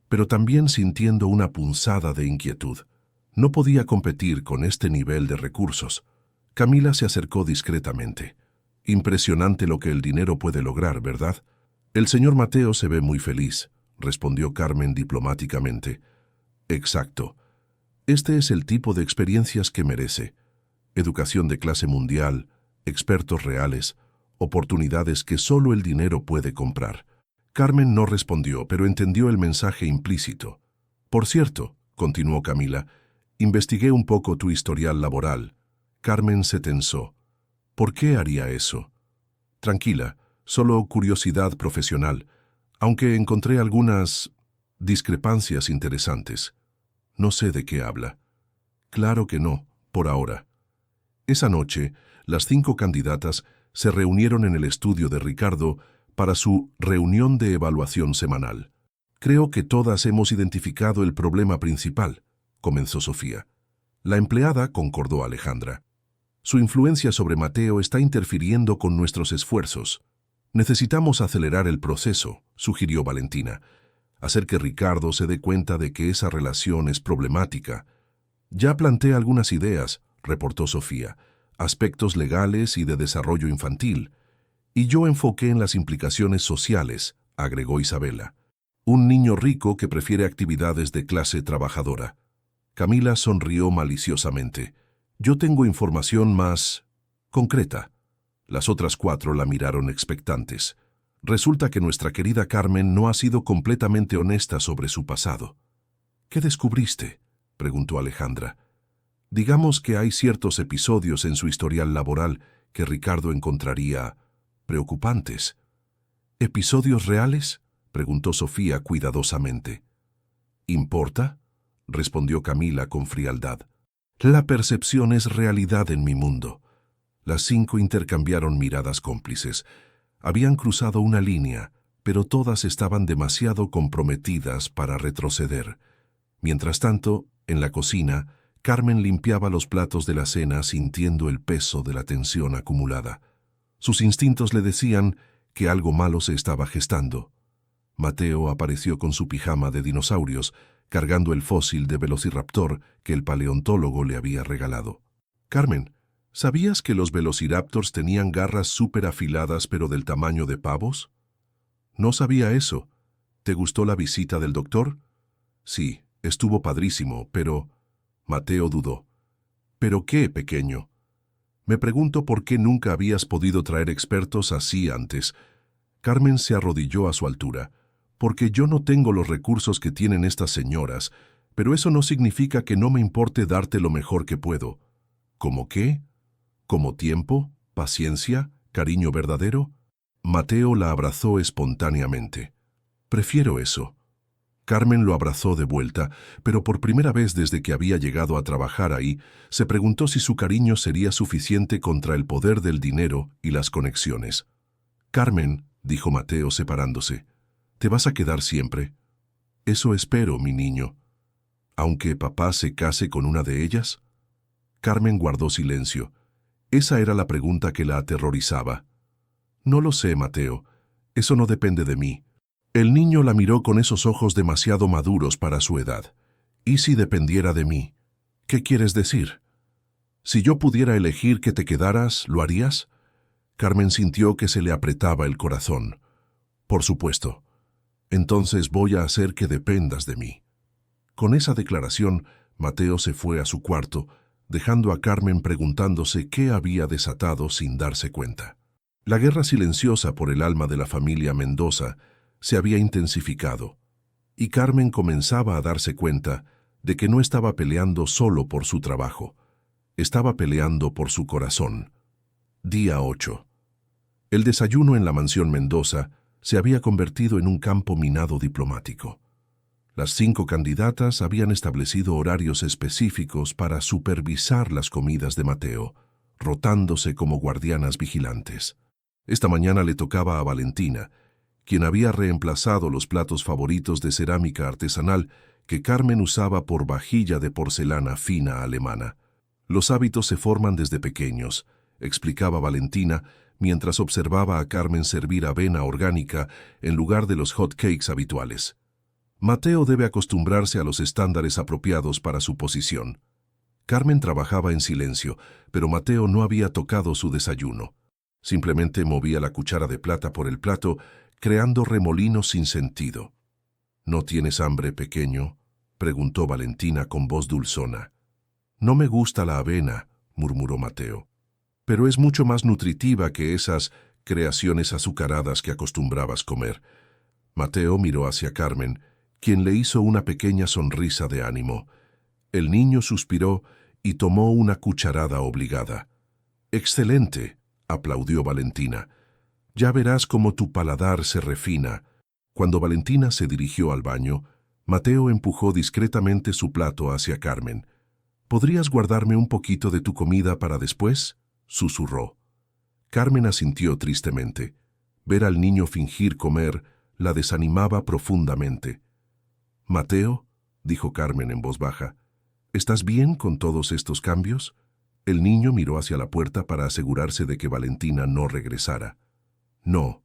pero también sintiendo una punzada de inquietud. No podía competir con este nivel de recursos. Camila se acercó discretamente. Impresionante lo que el dinero puede lograr, ¿verdad? El señor Mateo se ve muy feliz, respondió Carmen diplomáticamente. Exacto. Este es el tipo de experiencias que merece. Educación de clase mundial, expertos reales, oportunidades que solo el dinero puede comprar. Carmen no respondió, pero entendió el mensaje implícito. Por cierto, continuó Camila, investigué un poco tu historial laboral. Carmen se tensó. ¿Por qué haría eso? Tranquila, solo curiosidad profesional, aunque encontré algunas discrepancias interesantes. No sé de qué habla. Claro que no, por ahora. Esa noche, las 5 candidatas se reunieron en el estudio de Ricardo para su reunión de evaluación semanal. Creo que todas hemos identificado el problema principal, comenzó Sofía. La empleada, concordó Alejandra. Su influencia sobre Mateo está interfiriendo con nuestros esfuerzos. Necesitamos acelerar el proceso, sugirió Valentina. Hacer que Ricardo se dé cuenta de que esa relación es problemática. Ya planteé algunas ideas, reportó Sofía, aspectos legales y de desarrollo infantil. Y yo enfoqué en las implicaciones sociales, agregó Isabela. Un niño rico que prefiere actividades de clase trabajadora. Camila sonrió maliciosamente. Yo tengo información más concreta. Las otras cuatro la miraron expectantes. Resulta que nuestra querida Carmen no ha sido completamente honesta sobre su pasado. ¿Qué descubriste?, preguntó Alejandra. Digamos que hay ciertos episodios en su historial laboral que Ricardo encontraría preocupantes. ¿Episodios reales?, preguntó Sofía cuidadosamente. ¿Importa?, respondió Camila con frialdad. La percepción es realidad en mi mundo. Las cinco intercambiaron miradas cómplices. Habían cruzado una línea, pero todas estaban demasiado comprometidas para retroceder. Mientras tanto, en la cocina, Carmen limpiaba los platos de la cena sintiendo el peso de la tensión acumulada. Sus instintos le decían que algo malo se estaba gestando. Mateo apareció con su pijama de dinosaurios, cargando el fósil de velociraptor que el paleontólogo le había regalado. Carmen, ¿sabías que los velociraptors tenían garras súper afiladas pero del tamaño de pavos? No sabía eso. ¿Te gustó la visita del doctor? Sí, estuvo padrísimo, pero... Mateo dudó. ¿Pero qué, pequeño? Me pregunto por qué nunca habías podido traer expertos así antes. Carmen se arrodilló a su altura. Porque yo no tengo los recursos que tienen estas señoras, pero eso no significa que no me importe darte lo mejor que puedo. ¿Cómo qué? ¿Como tiempo, paciencia, cariño verdadero? Mateo la abrazó espontáneamente. Prefiero eso. Carmen lo abrazó de vuelta, pero por primera vez desde que había llegado a trabajar ahí, se preguntó si su cariño sería suficiente contra el poder del dinero y las conexiones. Carmen, dijo Mateo separándose, ¿te vas a quedar siempre? Eso espero, mi niño. ¿Aunque papá se case con una de ellas? Carmen guardó silencio. Esa era la pregunta que la aterrorizaba. No lo sé, Mateo. Eso no depende de mí. El niño la miró con esos ojos demasiado maduros para su edad. ¿Y si dependiera de mí? ¿Qué quieres decir? Si yo pudiera elegir que te quedaras, ¿lo harías? Carmen sintió que se le apretaba el corazón. Por supuesto. Entonces voy a hacer que dependas de mí. Con esa declaración, Mateo se fue a su cuarto, dejando a Carmen preguntándose qué había desatado sin darse cuenta. La guerra silenciosa por el alma de la familia Mendoza se había intensificado, y Carmen comenzaba a darse cuenta de que no estaba peleando solo por su trabajo, estaba peleando por su corazón. Día 8. El desayuno en la mansión Mendoza se había convertido en un campo minado diplomático. Las 5 candidatas habían establecido horarios específicos para supervisar las comidas de Mateo, rotándose como guardianas vigilantes. Esta mañana le tocaba a Valentina, quien había reemplazado los platos favoritos de cerámica artesanal que Carmen usaba por vajilla de porcelana fina alemana. Los hábitos se forman desde pequeños, explicaba Valentina mientras observaba a Carmen servir avena orgánica en lugar de los hot cakes habituales. Mateo debe acostumbrarse a los estándares apropiados para su posición. Carmen trabajaba en silencio, pero Mateo no había tocado su desayuno. Simplemente movía la cuchara de plata por el plato, creando remolinos sin sentido. ¿No tienes hambre, pequeño?, preguntó Valentina con voz dulzona. No me gusta la avena, murmuró Mateo. Pero es mucho más nutritiva que esas creaciones azucaradas que acostumbrabas comer. Mateo miró hacia Carmen, quien le hizo una pequeña sonrisa de ánimo. El niño suspiró y tomó una cucharada obligada. «Excelente», aplaudió Valentina. «Ya verás cómo tu paladar se refina». Cuando Valentina se dirigió al baño, Mateo empujó discretamente su plato hacia Carmen. «¿Podrías guardarme un poquito de tu comida para después?», susurró. Carmen asintió tristemente. Ver al niño fingir comer la desanimaba profundamente. «Mateo», dijo Carmen en voz baja, «¿estás bien con todos estos cambios?» El niño miró hacia la puerta para asegurarse de que Valentina no regresara. «No.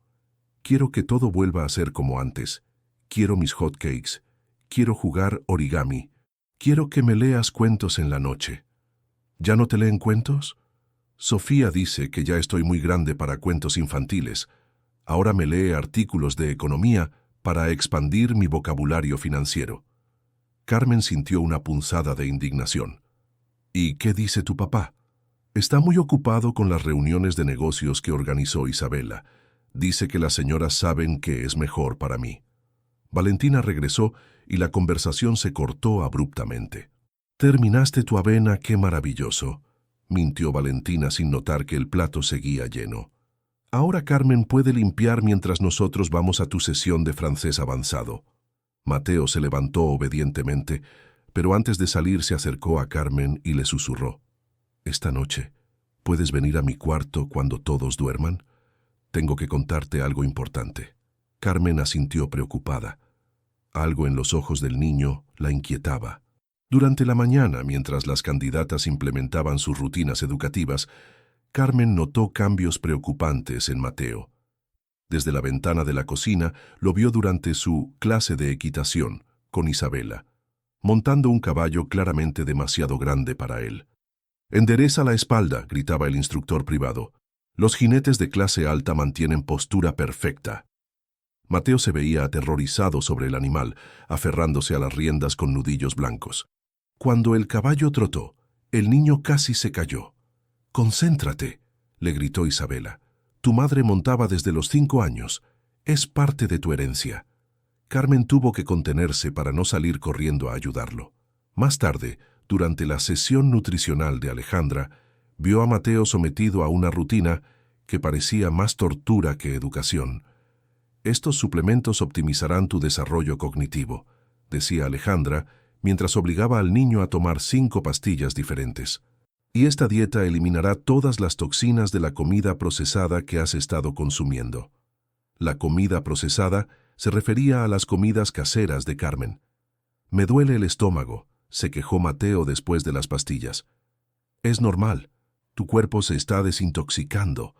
Quiero que todo vuelva a ser como antes. Quiero mis hot cakes. Quiero jugar origami». Quiero que me leas cuentos en la noche. ¿Ya no te leen cuentos? Sofía dice que ya estoy muy grande para cuentos infantiles. Ahora me lee artículos de economía para expandir mi vocabulario financiero. Carmen sintió una punzada de indignación. ¿Y qué dice tu papá? Está muy ocupado con las reuniones de negocios que organizó Isabela. Dice que las señoras saben qué es mejor para mí. Valentina regresó y la conversación se cortó abruptamente. «Terminaste tu avena, qué maravilloso», mintió Valentina sin notar que el plato seguía lleno. «Ahora Carmen puede limpiar mientras nosotros vamos a tu sesión de francés avanzado». Mateo se levantó obedientemente, pero antes de salir se acercó a Carmen y le susurró. «Esta noche, ¿puedes venir a mi cuarto cuando todos duerman? Tengo que contarte algo importante». Carmen asintió preocupada. Algo en los ojos del niño la inquietaba. Durante la mañana, mientras las candidatas implementaban sus rutinas educativas, Carmen notó cambios preocupantes en Mateo. Desde la ventana de la cocina lo vio durante su clase de equitación con Isabela, montando un caballo claramente demasiado grande para él. «Endereza la espalda», gritaba el instructor privado. «Los jinetes de clase alta mantienen postura perfecta». Mateo se veía aterrorizado sobre el animal, aferrándose a las riendas con nudillos blancos. Cuando el caballo trotó, el niño casi se cayó. «Concéntrate», le gritó Isabela. «Tu madre montaba desde los 5 años. Es parte de tu herencia». Carmen tuvo que contenerse para no salir corriendo a ayudarlo. Más tarde, durante la sesión nutricional de Alejandra, vio a Mateo sometido a una rutina que parecía más tortura que educación. «Estos suplementos optimizarán tu desarrollo cognitivo», decía Alejandra, mientras obligaba al niño a tomar 5 pastillas diferentes. «Y esta dieta eliminará todas las toxinas de la comida procesada que has estado consumiendo». La comida procesada se refería a las comidas caseras de Carmen. «Me duele el estómago», se quejó Mateo después de las pastillas. «Es normal, tu cuerpo se está desintoxicando».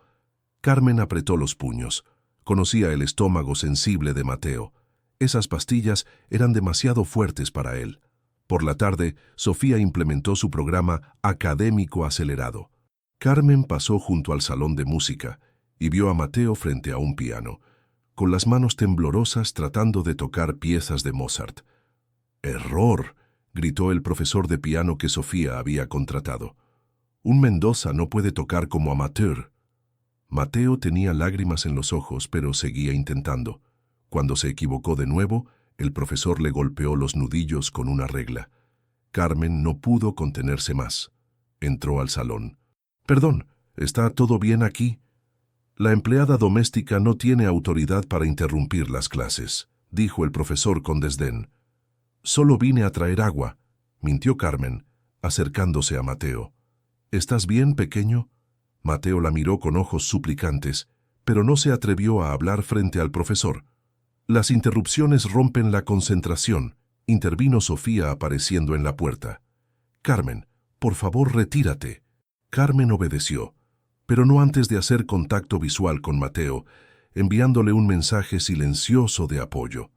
Carmen apretó los puños. Conocía el estómago sensible de Mateo. Esas pastillas eran demasiado fuertes para él. Por la tarde, Sofía implementó su programa académico acelerado. Carmen pasó junto al salón de música y vio a Mateo frente a un piano, con las manos temblorosas tratando de tocar piezas de Mozart. «¡Error!», gritó el profesor de piano que Sofía había contratado. «Un Mendoza no puede tocar como amateur». Mateo tenía lágrimas en los ojos, pero seguía intentando. Cuando se equivocó de nuevo, el profesor le golpeó los nudillos con una regla. Carmen no pudo contenerse más. Entró al salón. «Perdón, ¿está todo bien aquí?» «La empleada doméstica no tiene autoridad para interrumpir las clases», dijo el profesor con desdén. «Solo vine a traer agua», mintió Carmen, acercándose a Mateo. «¿Estás bien, pequeño?» Mateo la miró con ojos suplicantes, pero no se atrevió a hablar frente al profesor. «Las interrupciones rompen la concentración», intervino Sofía apareciendo en la puerta. «Carmen, por favor, retírate». Carmen obedeció, pero no antes de hacer contacto visual con Mateo, enviándole un mensaje silencioso de apoyo.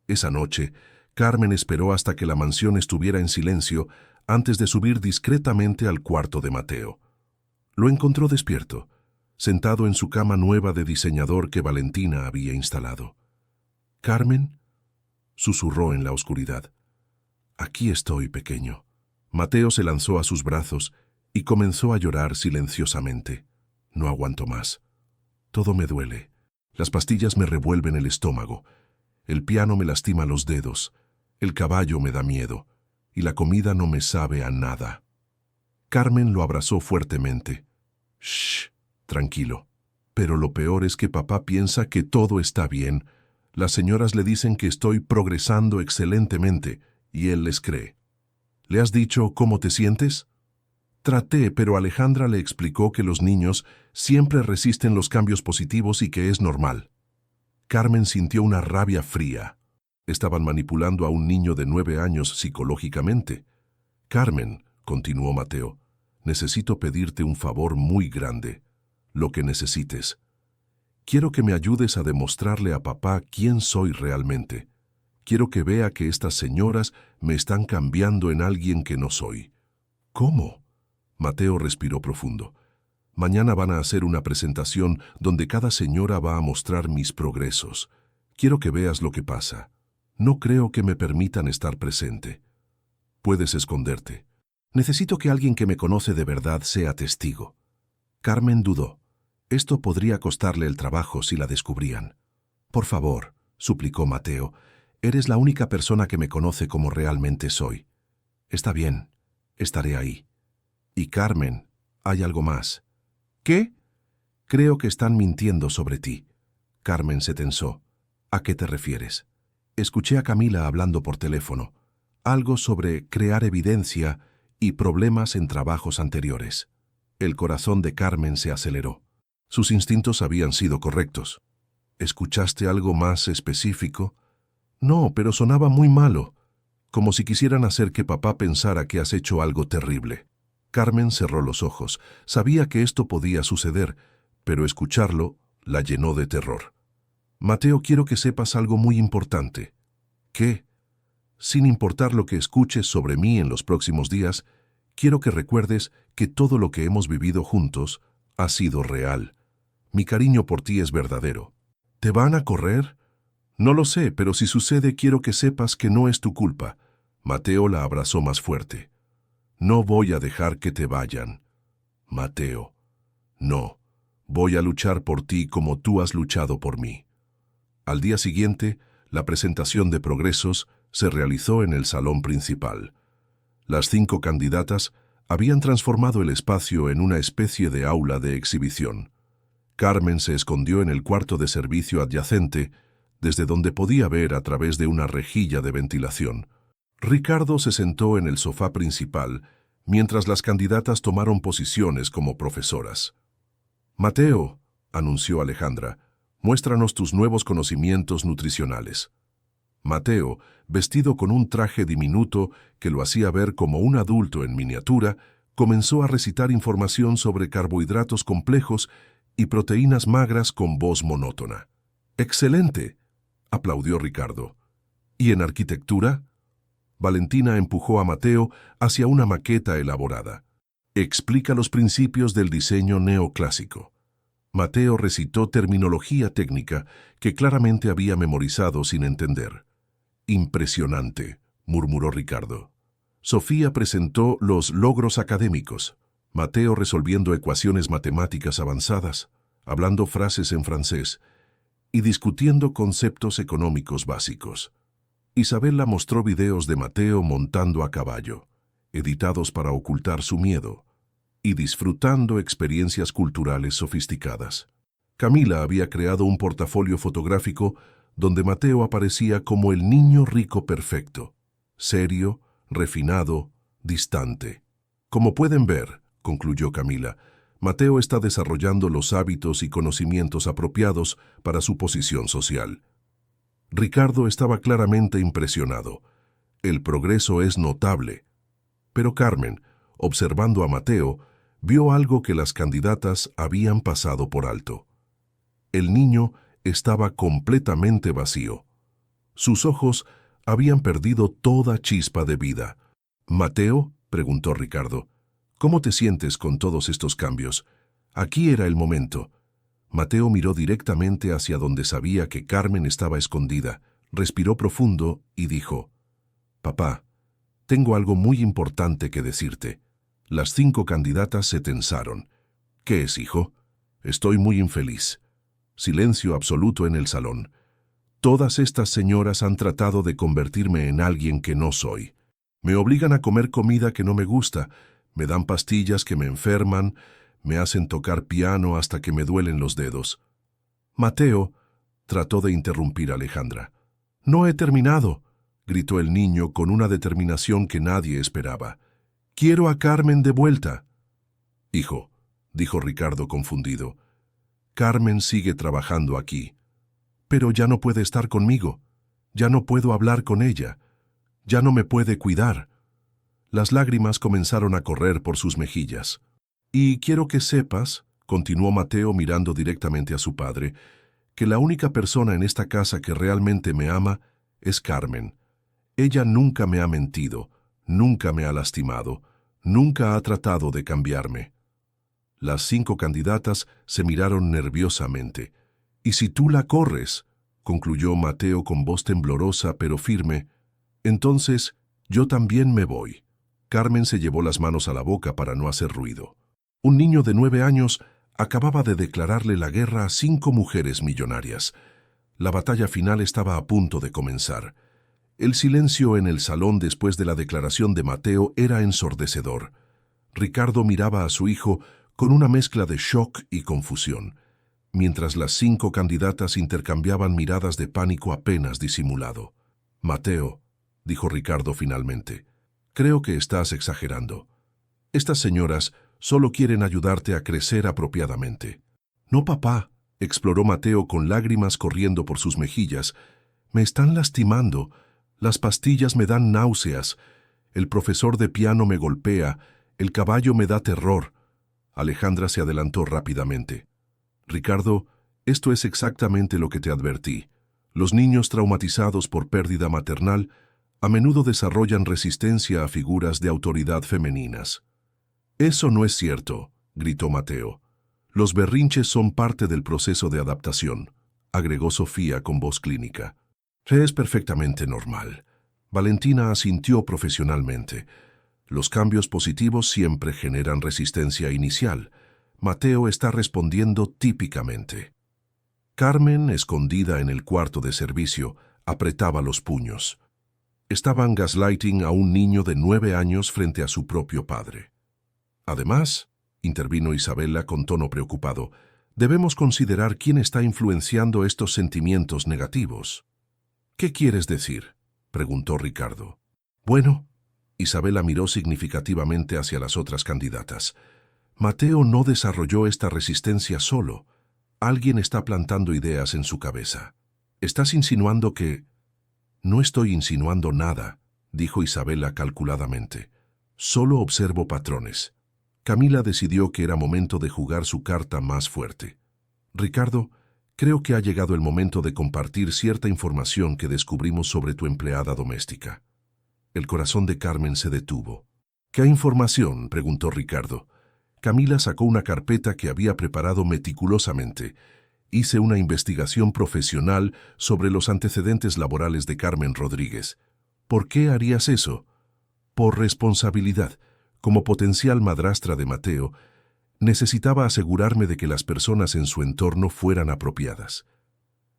Esa noche, Carmen esperó hasta que la mansión estuviera en silencio antes de subir discretamente al cuarto de Mateo. Lo encontró despierto, sentado en su cama nueva de diseñador que Valentina había instalado. «¿Carmen?», susurró en la oscuridad. «Aquí estoy, pequeño». Mateo se lanzó a sus brazos y comenzó a llorar silenciosamente. «No aguanto más. Todo me duele. Las pastillas me revuelven el estómago. El piano me lastima los dedos. El caballo me da miedo. Y la comida no me sabe a nada». Carmen lo abrazó fuertemente. «Shh, tranquilo. Pero lo peor es que papá piensa que todo está bien. Las señoras le dicen que estoy progresando excelentemente y él les cree». «¿Le has dicho cómo te sientes?» «Traté, pero Alejandra le explicó que los niños siempre resisten los cambios positivos y que es normal». Carmen sintió una rabia fría. Estaban manipulando a un niño de 9 años psicológicamente. «Carmen», continuó Mateo, «necesito pedirte un favor muy grande. Lo que necesites. Quiero que me ayudes a demostrarle a papá quién soy realmente. Quiero que vea que estas señoras me están cambiando en alguien que no soy. ¿Cómo? Mateo respiró profundo. Mañana van a hacer una presentación donde cada señora va a mostrar mis progresos. Quiero que veas lo que pasa. No creo que me permitan estar presente. Puedes esconderte. Necesito que alguien que me conoce de verdad sea testigo. Carmen dudó. Esto podría costarle el trabajo si la descubrían. Por favor, suplicó Mateo, eres la única persona que me conoce como realmente soy. Está bien, estaré ahí. Y Carmen, hay algo más. ¿Qué? Creo que están mintiendo sobre ti. Carmen se tensó. ¿A qué te refieres? Escuché a Camila hablando por teléfono. Algo sobre crear evidencia y problemas en trabajos anteriores. El corazón de Carmen se aceleró. Sus instintos habían sido correctos. ¿Escuchaste algo más específico? No, pero sonaba muy malo, como si quisieran hacer que papá pensara que has hecho algo terrible. Carmen cerró los ojos. Sabía que esto podía suceder, pero escucharlo la llenó de terror. Mateo, quiero que sepas algo muy importante. ¿Qué? Sin importar lo que escuches sobre mí en los próximos días, quiero que recuerdes que todo lo que hemos vivido juntos ha sido real. Mi cariño por ti es verdadero. ¿Te van a correr? No lo sé, pero si sucede quiero que sepas que no es tu culpa. Mateo la abrazó más fuerte. No voy a dejar que te vayan. Mateo, no. Voy a luchar por ti como tú has luchado por mí. Al día siguiente, la presentación de progresos se realizó en el salón principal. Las 5 candidatas habían transformado el espacio en una especie de aula de exhibición. Carmen se escondió en el cuarto de servicio adyacente, desde donde podía ver a través de una rejilla de ventilación. Ricardo se sentó en el sofá principal, mientras las candidatas tomaron posiciones como profesoras. «Mateo», anunció Alejandra, «muéstranos tus nuevos conocimientos nutricionales». Mateo, vestido con un traje diminuto que lo hacía ver como un adulto en miniatura, comenzó a recitar información sobre carbohidratos complejos y proteínas magras con voz monótona. «¡Excelente!», aplaudió Ricardo. «¿Y en arquitectura?». Valentina empujó a Mateo hacia una maqueta elaborada. «Explica los principios del diseño neoclásico». Mateo recitó terminología técnica que claramente había memorizado sin entender. «Impresionante», murmuró Ricardo. Sofía presentó los logros académicos. Mateo resolviendo ecuaciones matemáticas avanzadas, hablando frases en francés y discutiendo conceptos económicos básicos. Isabela mostró videos de Mateo montando a caballo, editados para ocultar su miedo, y disfrutando experiencias culturales sofisticadas. Camila había creado un portafolio fotográfico donde Mateo aparecía como el niño rico perfecto, serio, refinado, distante. Como pueden ver, concluyó Camila, Mateo está desarrollando los hábitos y conocimientos apropiados para su posición social. Ricardo estaba claramente impresionado. El progreso es notable. Pero Carmen, observando a Mateo, vio algo que las candidatas habían pasado por alto. El niño estaba completamente vacío. Sus ojos habían perdido toda chispa de vida. «Mateo», preguntó Ricardo, «¿cómo te sientes con todos estos cambios?». Aquí era el momento. Mateo miró directamente hacia donde sabía que Carmen estaba escondida, respiró profundo y dijo, «Papá, tengo algo muy importante que decirte». Las 5 candidatas se tensaron. «¿Qué es, hijo?». «Estoy muy infeliz». Silencio absoluto en el salón. «Todas estas señoras han tratado de convertirme en alguien que no soy. Me obligan a comer comida que no me gusta, me dan pastillas que me enferman, me hacen tocar piano hasta que me duelen los dedos». «Mateo», trató de interrumpir a Alejandra. «No he terminado», gritó el niño con una determinación que nadie esperaba. «Quiero a Carmen de vuelta». «Hijo», dijo Ricardo confundido, «Carmen sigue trabajando aquí. Pero ya no puede estar conmigo, ya no puedo hablar con ella, ya no me puede cuidar». Las lágrimas comenzaron a correr por sus mejillas. «Y quiero que sepas», continuó Mateo mirando directamente a su padre, «que la única persona en esta casa que realmente me ama es Carmen. Ella nunca me ha mentido, nunca me ha lastimado, nunca ha tratado de cambiarme. Las 5 candidatas se miraron nerviosamente. «¿Y si tú la corres?», concluyó Mateo con voz temblorosa pero firme. «Entonces, yo también me voy». Carmen se llevó las manos a la boca para no hacer ruido. Un niño de 9 años acababa de declararle la guerra a 5 mujeres millonarias. La batalla final estaba a punto de comenzar. El silencio en el salón después de la declaración de Mateo era ensordecedor. Ricardo miraba a su hijo con una mezcla de shock y confusión, mientras las 5 candidatas intercambiaban miradas de pánico apenas disimulado. «Mateo», dijo Ricardo finalmente, «creo que estás exagerando. Estas señoras solo quieren ayudarte a crecer apropiadamente». «No, papá», exploró Mateo con lágrimas corriendo por sus mejillas. «Me están lastimando. Las pastillas me dan náuseas. El profesor de piano me golpea. El caballo me da terror». Alejandra se adelantó rápidamente. «Ricardo, esto es exactamente lo que te advertí. Los niños traumatizados por pérdida maternal a menudo desarrollan resistencia a figuras de autoridad femeninas». «Eso no es cierto», gritó Mateo. «Los berrinches son parte del proceso de adaptación», agregó Sofía con voz clínica. «Es perfectamente normal». Valentina asintió profesionalmente. «Los cambios positivos siempre generan resistencia inicial. Mateo está respondiendo típicamente». Carmen, escondida en el cuarto de servicio, apretaba los puños. Estaban gaslighting a un niño de 9 años frente a su propio padre. «Además», intervino Isabela con tono preocupado, «debemos considerar quién está influenciando estos sentimientos negativos». «¿Qué quieres decir?», preguntó Ricardo. «Bueno», Isabela miró significativamente hacia las otras candidatas. «Mateo no desarrolló esta resistencia solo. Alguien está plantando ideas en su cabeza. ¿Estás insinuando que...?» «No estoy insinuando nada», dijo Isabela calculadamente. «Solo observo patrones». Camila decidió que era momento de jugar su carta más fuerte. «Ricardo, creo que ha llegado el momento de compartir cierta información que descubrimos sobre tu empleada doméstica». El corazón de Carmen se detuvo. «¿Qué información?», preguntó Ricardo. Camila sacó una carpeta que había preparado meticulosamente. «Hice una investigación profesional sobre los antecedentes laborales de Carmen Rodríguez». «¿Por qué harías eso?». «Por responsabilidad. Como potencial madrastra de Mateo, necesitaba asegurarme de que las personas en su entorno fueran apropiadas».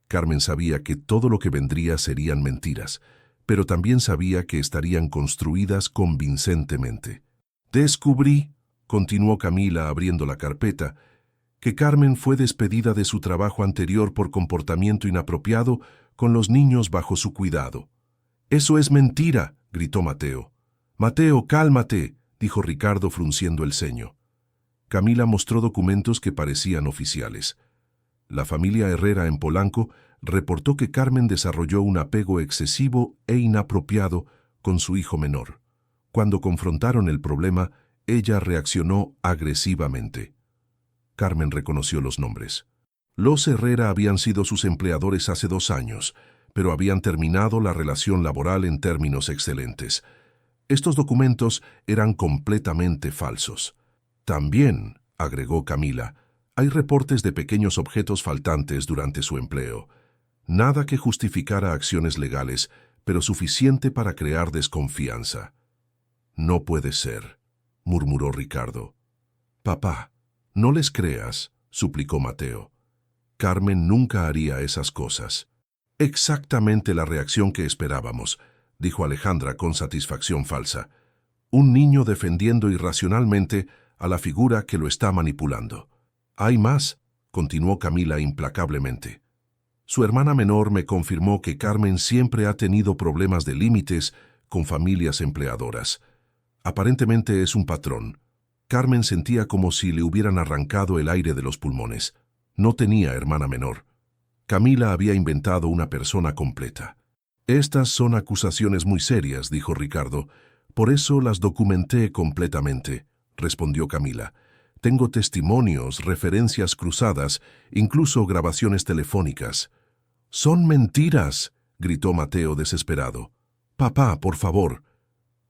Carmen sabía que todo lo que vendría serían mentiras, pero también sabía que estarían construidas convincentemente. «Descubrí», continuó Camila abriendo la carpeta, «que Carmen fue despedida de su trabajo anterior por comportamiento inapropiado con los niños bajo su cuidado». «Eso es mentira», gritó Mateo. «Mateo, cálmate», dijo Ricardo frunciendo el ceño. Camila mostró documentos que parecían oficiales. La familia Herrera en Polanco reportó que Carmen desarrolló un apego excesivo e inapropiado con su hijo menor. Cuando confrontaron el problema, ella reaccionó agresivamente. Carmen reconoció los nombres. Los Herrera habían sido sus empleadores hace 2 años, pero habían terminado la relación laboral en términos excelentes. Estos documentos eran completamente falsos. También, agregó Camila, hay reportes de pequeños objetos faltantes durante su empleo. Nada que justificara acciones legales, pero suficiente para crear desconfianza. «No puede ser», murmuró Ricardo. «Papá, no les creas», suplicó Mateo. «Carmen nunca haría esas cosas». «Exactamente la reacción que esperábamos», dijo Alejandra con satisfacción falsa. «Un niño defendiendo irracionalmente a la figura que lo está manipulando». «Hay más», continuó Camila implacablemente. «Su hermana menor me confirmó que Carmen siempre ha tenido problemas de límites con familias empleadoras. Aparentemente es un patrón. Carmen sentía como si le hubieran arrancado el aire de los pulmones. No tenía hermana menor. Camila había inventado una persona completa». «Estas son acusaciones muy serias», dijo Ricardo. «Por eso las documenté completamente», respondió Camila. «Tengo testimonios, referencias cruzadas, incluso grabaciones telefónicas». «Son mentiras», gritó Mateo desesperado. «Papá, por favor».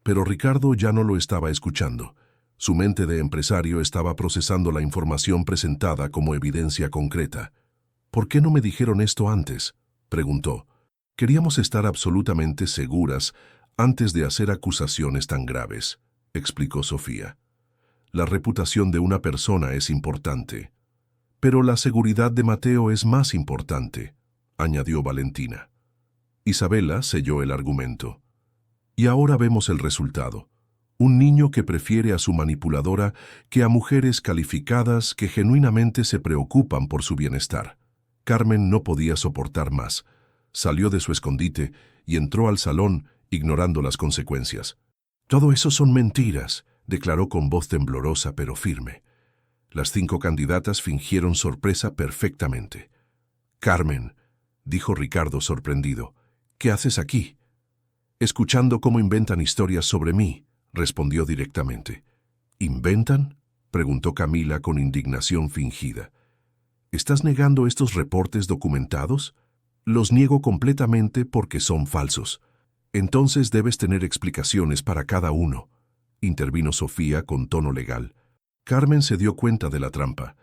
Pero Ricardo ya no lo estaba escuchando. Su mente de empresario estaba procesando la información presentada como evidencia concreta. «¿Por qué no me dijeron esto antes?», preguntó. «Queríamos estar absolutamente seguras antes de hacer acusaciones tan graves», explicó Sofía. «La reputación de una persona es importante. Pero la seguridad de Mateo es más importante», añadió Valentina. Isabela selló el argumento. «Y ahora vemos el resultado. Un niño que prefiere a su manipuladora que a mujeres calificadas que genuinamente se preocupan por su bienestar». Carmen no podía soportar más. Salió de su escondite y entró al salón, ignorando las consecuencias. «Todo eso son mentiras», declaró con voz temblorosa pero firme. Las 5 candidatas fingieron sorpresa perfectamente. «Carmen», dijo Ricardo sorprendido, «¿qué haces aquí?» «Escuchando cómo inventan historias sobre mí», respondió directamente. «¿Inventan?», preguntó Camila con indignación fingida. «¿Estás negando estos reportes documentados?». «Los niego completamente porque son falsos». «Entonces debes tener explicaciones para cada uno», intervino Sofía con tono legal. Carmen se dio cuenta de la trampa.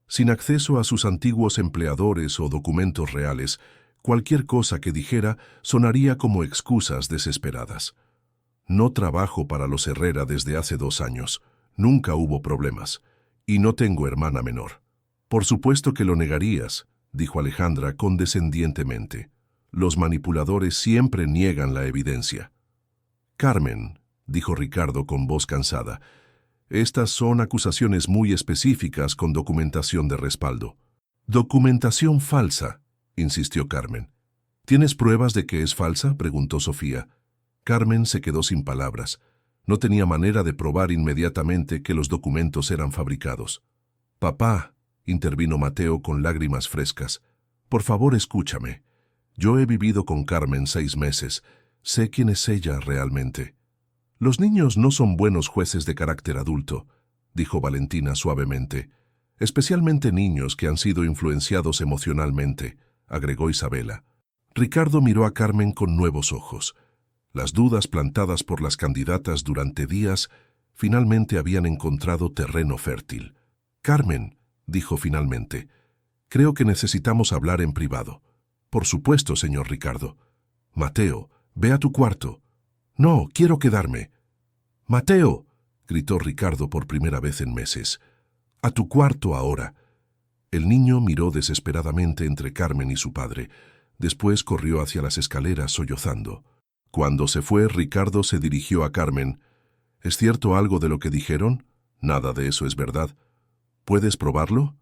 Sin acceso a sus antiguos empleadores o documentos reales, cualquier cosa que dijera sonaría como excusas desesperadas. «No trabajo para los Herrera desde hace 2 años. Nunca hubo problemas. Y no tengo hermana menor». «Por supuesto que lo negarías», dijo Alejandra condescendientemente. «Los manipuladores siempre niegan la evidencia». «Carmen», dijo Ricardo con voz cansada, «estas son acusaciones muy específicas con documentación de respaldo». «Documentación falsa», insistió Carmen. «¿Tienes pruebas de que es falsa?», preguntó Sofía. Carmen se quedó sin palabras. No tenía manera de probar inmediatamente que los documentos eran fabricados. «Papá», intervino Mateo con lágrimas frescas, «por favor escúchame. Yo he vivido con Carmen 6 meses. Sé quién es ella realmente». «Los niños no son buenos jueces de carácter adulto», dijo Valentina suavemente. «Especialmente niños que han sido influenciados emocionalmente», agregó Isabela. Ricardo miró a Carmen con nuevos ojos. Las dudas plantadas por las candidatas durante días finalmente habían encontrado terreno fértil. «Carmen», dijo finalmente, «creo que necesitamos hablar en privado». «Por supuesto, señor Ricardo». «Mateo, ve a tu cuarto». «No, quiero quedarme». «Mateo», gritó Ricardo por primera vez en meses. «A tu cuarto ahora». El niño miró desesperadamente entre Carmen y su padre. Después corrió hacia las escaleras sollozando. Cuando se fue, Ricardo se dirigió a Carmen. «¿Es cierto algo de lo que dijeron?». «Nada de eso es verdad». «¿Puedes probarlo?».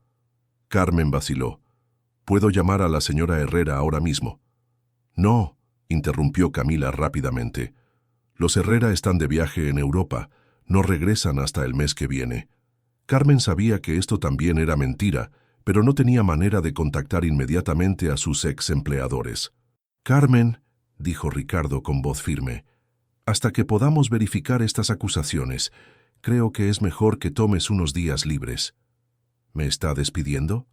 Carmen vaciló. «¿Puedo llamar a la señora Herrera ahora mismo?». «No», interrumpió Camila rápidamente. «Los Herrera están de viaje en Europa. No regresan hasta el mes que viene». Carmen sabía que esto también era mentira, pero no tenía manera de contactar inmediatamente a sus ex empleadores. «Carmen», dijo Ricardo con voz firme, «hasta que podamos verificar estas acusaciones, creo que es mejor que tomes unos días libres». «¿Me está despidiendo?».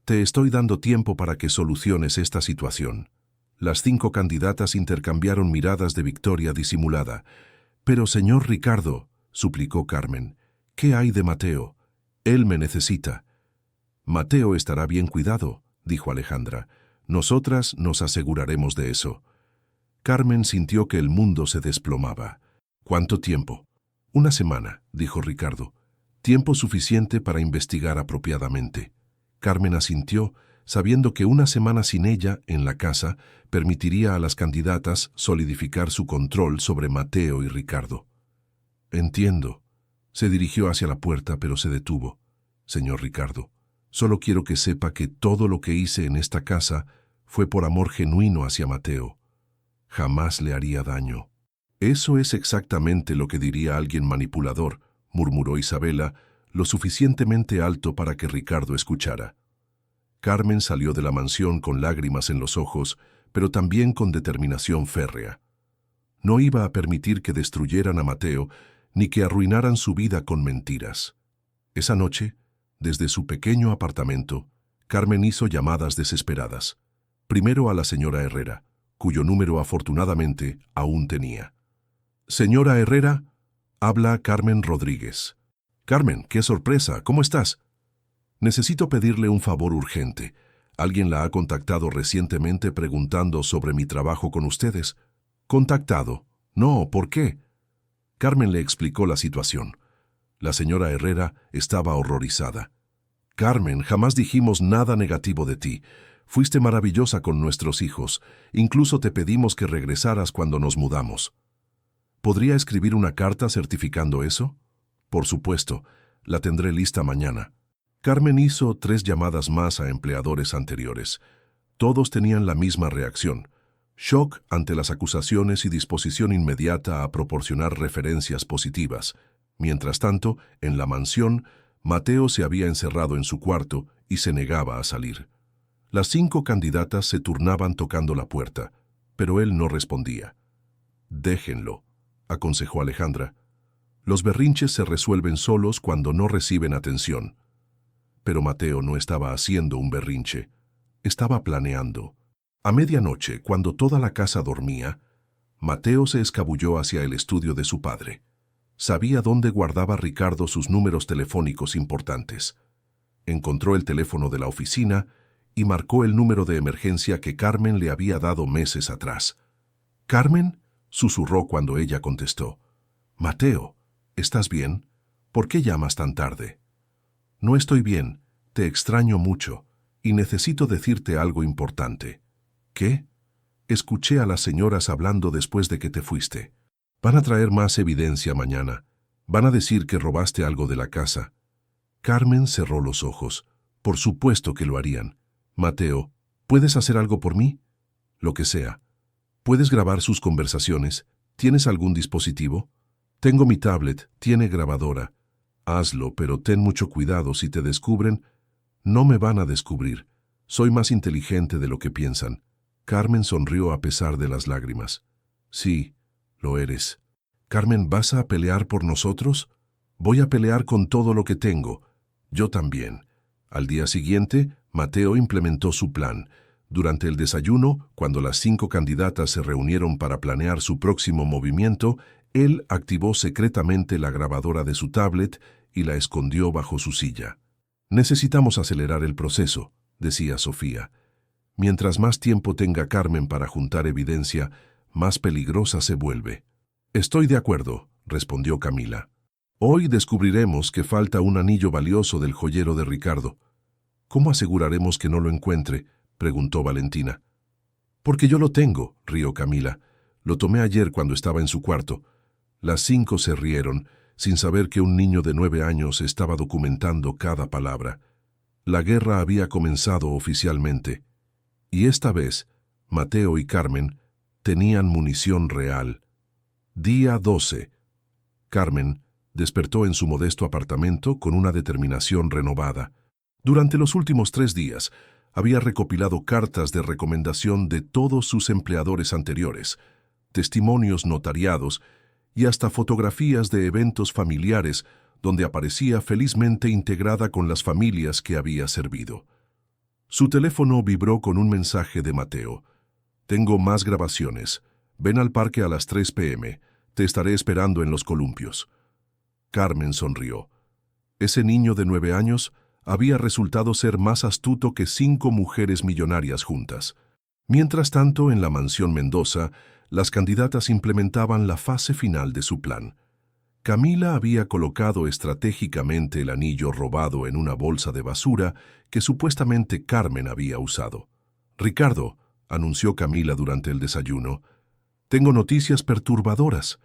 «Te estoy dando tiempo para que soluciones esta situación». Las 5 candidatas intercambiaron miradas de victoria disimulada. «Pero, señor Ricardo», suplicó Carmen, «¿qué hay de Mateo? Él me necesita». «Mateo estará bien cuidado», dijo Alejandra. «Nosotras nos aseguraremos de eso». Carmen sintió que el mundo se desplomaba. «¿Cuánto tiempo?». «1 semana», dijo Ricardo. «Tiempo suficiente para investigar apropiadamente». Carmen asintió, sabiendo que 1 semana sin ella en la casa permitiría a las candidatas solidificar su control sobre Mateo y Ricardo. «Entiendo». Se dirigió hacia la puerta, pero se detuvo. «Señor Ricardo, solo quiero que sepa que todo lo que hice en esta casa fue por amor genuino hacia Mateo. Jamás le haría daño». «Eso es exactamente lo que diría alguien manipulador», murmuró Isabela, lo suficientemente alto para que Ricardo escuchara. Carmen salió de la mansión con lágrimas en los ojos, pero también con determinación férrea. No iba a permitir que destruyeran a Mateo, ni que arruinaran su vida con mentiras. Esa noche, desde su pequeño apartamento, Carmen hizo llamadas desesperadas. Primero a la señora Herrera. cuyo número afortunadamente aún tenía. «Señora Herrera», habla Carmen Rodríguez. «Carmen, qué sorpresa, ¿cómo estás? Necesito pedirle un favor urgente. Alguien la ha contactado recientemente preguntando sobre mi trabajo con ustedes». «¿Contactado? No, ¿por qué?». Carmen le explicó la situación. La señora Herrera estaba horrorizada. «Carmen, jamás dijimos nada negativo de ti. Fuiste maravillosa con nuestros hijos. Incluso te pedimos que regresaras cuando nos mudamos». «¿Podría escribir una carta certificando eso?». «Por supuesto, la tendré lista mañana». Carmen hizo 3 llamadas más a empleadores anteriores. Todos tenían la misma reacción: shock ante las acusaciones y disposición inmediata a proporcionar referencias positivas. Mientras tanto, en la mansión, Mateo se había encerrado en su cuarto y se negaba a salir. Las 5 candidatas se turnaban tocando la puerta, pero él no respondía. «Déjenlo», aconsejó Alejandra. «Los berrinches se resuelven solos cuando no reciben atención». Pero Mateo no estaba haciendo un berrinche, estaba planeando. A medianoche, cuando toda la casa dormía, Mateo se escabulló hacia el estudio de su padre. Sabía dónde guardaba Ricardo sus números telefónicos importantes. Encontró el teléfono de la oficina y marcó el número de emergencia que Carmen le había dado meses atrás. «¿Carmen?», susurró cuando ella contestó. «Mateo, ¿estás bien? ¿Por qué llamas tan tarde?». «No estoy bien, te extraño mucho y necesito decirte algo importante». «¿Qué?». «Escuché a las señoras hablando después de que te fuiste. Van a traer más evidencia mañana. Van a decir que robaste algo de la casa». Carmen cerró los ojos. Por supuesto que lo harían. «Mateo, ¿puedes hacer algo por mí?». «Lo que sea». «¿Puedes grabar sus conversaciones? ¿Tienes algún dispositivo?». «Tengo mi tablet, tiene grabadora». «Hazlo, pero ten mucho cuidado. Si te descubren». «No me van a descubrir. Soy más inteligente de lo que piensan». Carmen sonrió a pesar de las lágrimas. «Sí, lo eres». «Carmen, ¿vas a pelear por nosotros?». «Voy a pelear con todo lo que tengo». «Yo también». Al día siguiente, Mateo implementó su plan. Durante el desayuno, cuando las 5 candidatas se reunieron para planear su próximo movimiento, él activó secretamente la grabadora de su tablet y la escondió bajo su silla. «Necesitamos acelerar el proceso», decía Sofía. «Mientras más tiempo tenga Carmen para juntar evidencia, más peligrosa se vuelve». «Estoy de acuerdo», respondió Camila. «Hoy descubriremos que falta un anillo valioso del joyero de Ricardo». «¿Cómo aseguraremos que no lo encuentre?», preguntó Valentina. «Porque yo lo tengo», rió Camila. «Lo tomé ayer cuando estaba en su cuarto». Las 5 se rieron, sin saber que un niño de 9 años estaba documentando cada palabra. La guerra había comenzado oficialmente. Y esta vez, Mateo y Carmen tenían munición real. Día 12. Carmen despertó en su modesto apartamento con una determinación renovada. Durante los últimos 3 días, había recopilado cartas de recomendación de todos sus empleadores anteriores, testimonios notariados y hasta fotografías de eventos familiares donde aparecía felizmente integrada con las familias que había servido. Su teléfono vibró con un mensaje de Mateo. «Tengo más grabaciones. Ven al parque a las 3 p.m. Te estaré esperando en los columpios». Carmen sonrió. Ese niño de 9 años había resultado ser más astuto que 5 mujeres millonarias juntas. Mientras tanto, en la mansión Mendoza, las candidatas implementaban la fase final de su plan. Camila había colocado estratégicamente el anillo robado en una bolsa de basura que supuestamente Carmen había usado. «Ricardo», anunció Camila durante el desayuno, «tengo noticias perturbadoras».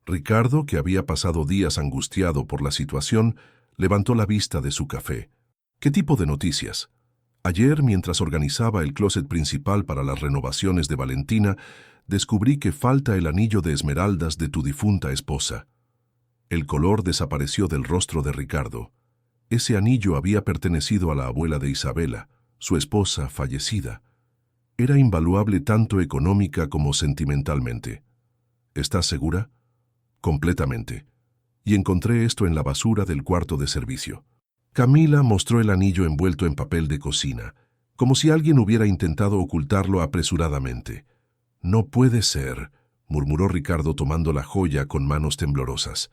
Ricardo, que había pasado días angustiado por la situación, levantó la vista de su café. «¿Qué tipo de noticias?». «Ayer, mientras organizaba el closet principal para las renovaciones de Valentina, descubrí que falta el anillo de esmeraldas de tu difunta esposa». El color desapareció del rostro de Ricardo. Ese anillo había pertenecido a la abuela de Isabela, su esposa fallecida. Era invaluable tanto económica como sentimentalmente. «¿Estás segura?». «Completamente. Y encontré esto en la basura del cuarto de servicio». Camila mostró el anillo envuelto en papel de cocina, como si alguien hubiera intentado ocultarlo apresuradamente. No puede ser, murmuró Ricardo tomando la joya con manos temblorosas.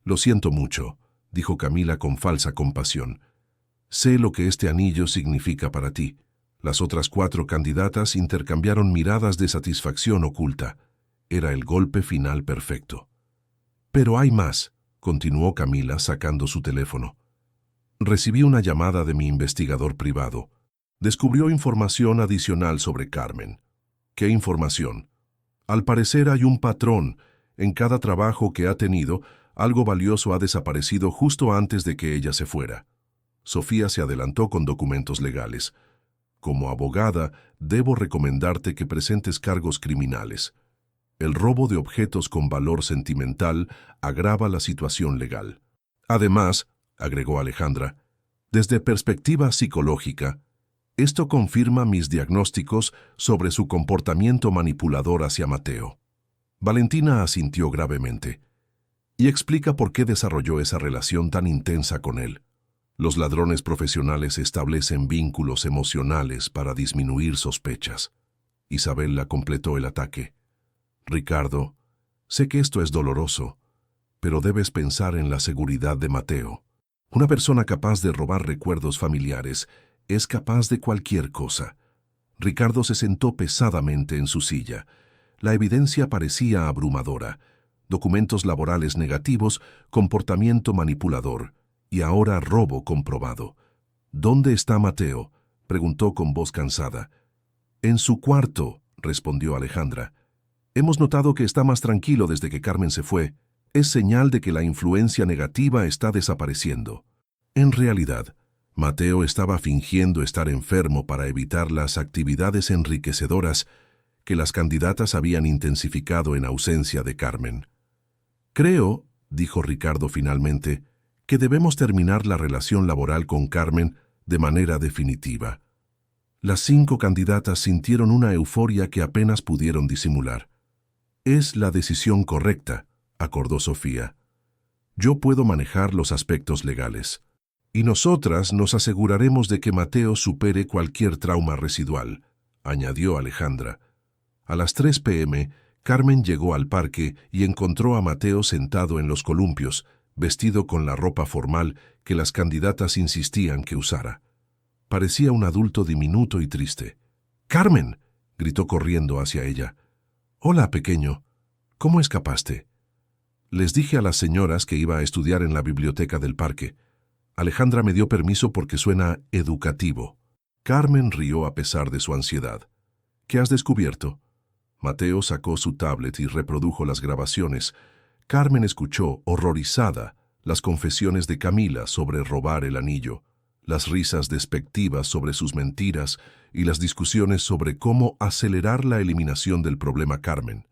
Lo siento mucho, dijo Camila con falsa compasión. Sé lo que este anillo significa para ti. Las otras 4 candidatas intercambiaron miradas de satisfacción oculta. Era el golpe final perfecto. Pero hay más, continuó Camila sacando su teléfono. Recibí una llamada de mi investigador privado. Descubrió información adicional sobre Carmen. ¿Qué información? Al parecer hay un patrón. En cada trabajo que ha tenido, algo valioso ha desaparecido justo antes de que ella se fuera. Sofía se adelantó con documentos legales. Como abogada, debo recomendarte que presentes cargos criminales. El robo de objetos con valor sentimental agrava la situación legal. Además, agregó Alejandra, desde perspectiva psicológica, esto confirma mis diagnósticos sobre su comportamiento manipulador hacia Mateo. Valentina asintió gravemente. Y explica por qué desarrolló esa relación tan intensa con él. Los ladrones profesionales establecen vínculos emocionales para disminuir sospechas. Isabela completó el ataque. Ricardo, sé que esto es doloroso, pero debes pensar en la seguridad de Mateo. Una persona capaz de robar recuerdos familiares es capaz de cualquier cosa. Ricardo se sentó pesadamente en su silla. La evidencia parecía abrumadora. Documentos laborales negativos, comportamiento manipulador y ahora robo comprobado. ¿Dónde está Mateo?, preguntó con voz cansada. En su cuarto, respondió Alejandra. Hemos notado que está más tranquilo desde que Carmen se fue. Es señal de que la influencia negativa está desapareciendo. En realidad, Mateo estaba fingiendo estar enfermo para evitar las actividades enriquecedoras que las candidatas habían intensificado en ausencia de Carmen. Creo, dijo Ricardo finalmente, que debemos terminar la relación laboral con Carmen de manera definitiva. Las 5 candidatas sintieron una euforia que apenas pudieron disimular. Es la decisión correcta, acordó Sofía. Yo puedo manejar los aspectos legales. Y nosotras nos aseguraremos de que Mateo supere cualquier trauma residual, añadió Alejandra. A las 3 p.m., Carmen llegó al parque y encontró a Mateo sentado en los columpios, vestido con la ropa formal que las candidatas insistían que usara. Parecía un adulto diminuto y triste. «¡Carmen!», gritó corriendo hacia ella. «Hola, pequeño. ¿Cómo escapaste?» Les dije a las señoras que iba a estudiar en la biblioteca del parque. Alejandra me dio permiso porque suena educativo. Carmen rió a pesar de su ansiedad. «¿Qué has descubierto?» Mateo sacó su tablet y reprodujo las grabaciones. Carmen escuchó, horrorizada, las confesiones de Camila sobre robar el anillo, las risas despectivas sobre sus mentiras y las discusiones sobre cómo acelerar la eliminación del problema Carmen.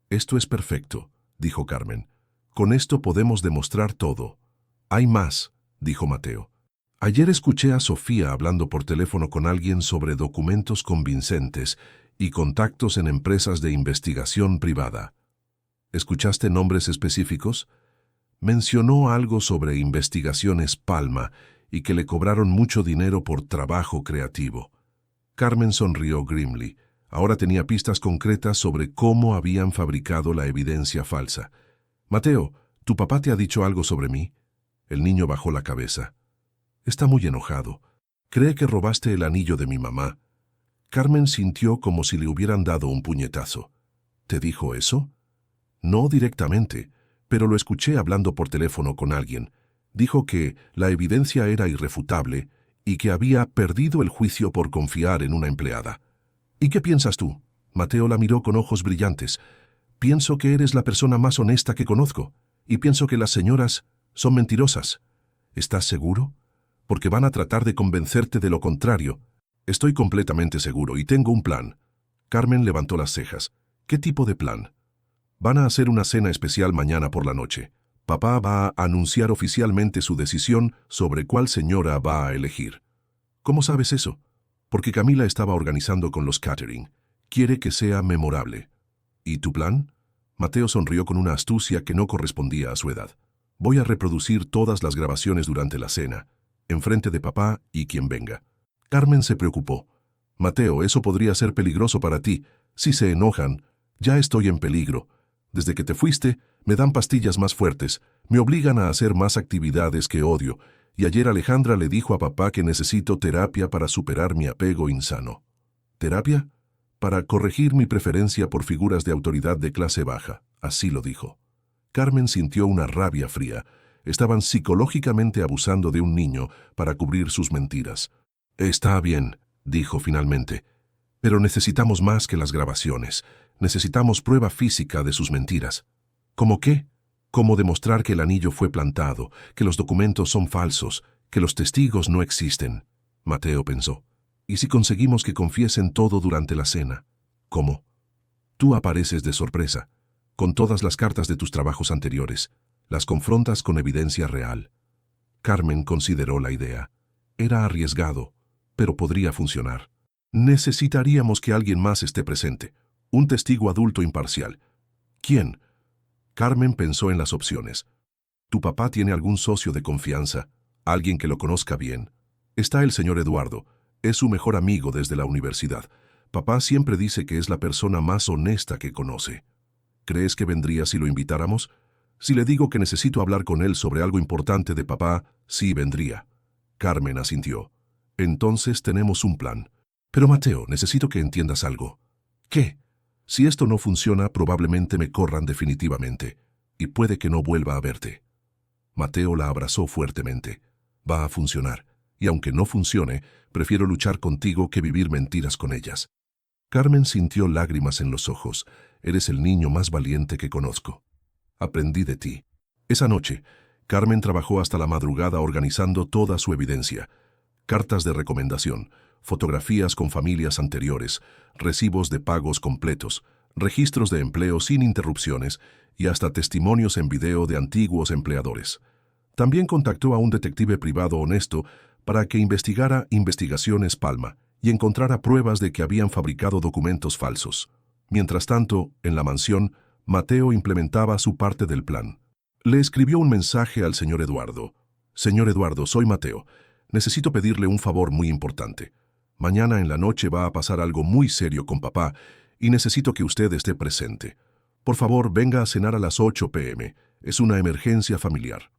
«Esto es perfecto», dijo Carmen. «Con esto podemos demostrar todo». «Hay más», dijo Mateo. «Ayer escuché a Sofía hablando por teléfono con alguien sobre documentos convincentes y contactos en empresas de investigación privada». «¿Escuchaste nombres específicos?» «Mencionó algo sobre Investigaciones Palma y que le cobraron mucho dinero por trabajo creativo». Carmen sonrió grimly. Ahora tenía pistas concretas sobre cómo habían fabricado la evidencia falsa. «Mateo, ¿tu papá te ha dicho algo sobre mí?» El niño bajó la cabeza. «Está muy enojado. Cree que robaste el anillo de mi mamá». Carmen sintió como si le hubieran dado un puñetazo. «¿Te dijo eso?» «No directamente, pero lo escuché hablando por teléfono con alguien. Dijo que la evidencia era irrefutable y que había perdido el juicio por confiar en una empleada». «¿Y qué piensas tú?» Mateo la miró con ojos brillantes. «Pienso que eres la persona más honesta que conozco, y pienso que las señoras son mentirosas». «¿Estás seguro? Porque van a tratar de convencerte de lo contrario». «Estoy completamente seguro y tengo un plan». Carmen levantó las cejas. «¿Qué tipo de plan?» «Van a hacer una cena especial mañana por la noche. Papá va a anunciar oficialmente su decisión sobre cuál señora va a elegir». «¿Cómo sabes eso?» «Porque Camila estaba organizando con los catering. Quiere que sea memorable». «¿Y tu plan?» Mateo sonrió con una astucia que no correspondía a su edad. «Voy a reproducir todas las grabaciones durante la cena, enfrente de papá y quien venga». Carmen se preocupó. «Mateo, eso podría ser peligroso para ti. Si se enojan, ya estoy en peligro. Desde que te fuiste, me dan pastillas más fuertes, me obligan a hacer más actividades que odio, y ayer Alejandra le dijo a papá que necesito terapia para superar mi apego insano. ¿Terapia? Para corregir mi preferencia por figuras de autoridad de clase baja, así lo dijo. Carmen sintió una rabia fría. Estaban psicológicamente abusando de un niño para cubrir sus mentiras. Está bien, dijo finalmente, pero necesitamos más que las grabaciones. Necesitamos prueba física de sus mentiras. ¿Cómo qué? ¿Cómo demostrar que el anillo fue plantado, que los documentos son falsos, que los testigos no existen? Mateo pensó. ¿Y si conseguimos que confiesen todo durante la cena? ¿Cómo? Tú apareces de sorpresa, con todas las cartas de tus trabajos anteriores. Las confrontas con evidencia real. Carmen consideró la idea. Era arriesgado, pero podría funcionar. Necesitaríamos que alguien más esté presente. Un testigo adulto imparcial. ¿Quién? Carmen pensó en las opciones. ¿Tu papá tiene algún socio de confianza? ¿Alguien que lo conozca bien? Está el señor Eduardo. Es su mejor amigo desde la universidad. Papá siempre dice que es la persona más honesta que conoce. ¿Crees que vendría si lo invitáramos? Si le digo que necesito hablar con él sobre algo importante de papá, sí vendría. Carmen asintió. Entonces tenemos un plan. Pero Mateo, necesito que entiendas algo. ¿Qué? Si esto no funciona, probablemente me corran definitivamente, y puede que no vuelva a verte. Mateo la abrazó fuertemente. Va a funcionar, y aunque no funcione, prefiero luchar contigo que vivir mentiras con ellas. Carmen sintió lágrimas en los ojos. Eres el niño más valiente que conozco. Aprendí de ti. Esa noche, Carmen trabajó hasta la madrugada organizando toda su evidencia. Cartas de recomendación, fotografías con familias anteriores, recibos de pagos completos, registros de empleo sin interrupciones y hasta testimonios en video de antiguos empleadores. También contactó a un detective privado honesto para que investigara Investigaciones Palma y encontrara pruebas de que habían fabricado documentos falsos. Mientras tanto, en la mansión, Mateo implementaba su parte del plan. Le escribió un mensaje al señor Eduardo. Señor Eduardo, soy Mateo. Necesito pedirle un favor muy importante. Mañana en la noche va a pasar algo muy serio con papá y necesito que usted esté presente. Por favor, venga a cenar a las 8 p.m. Es una emergencia familiar.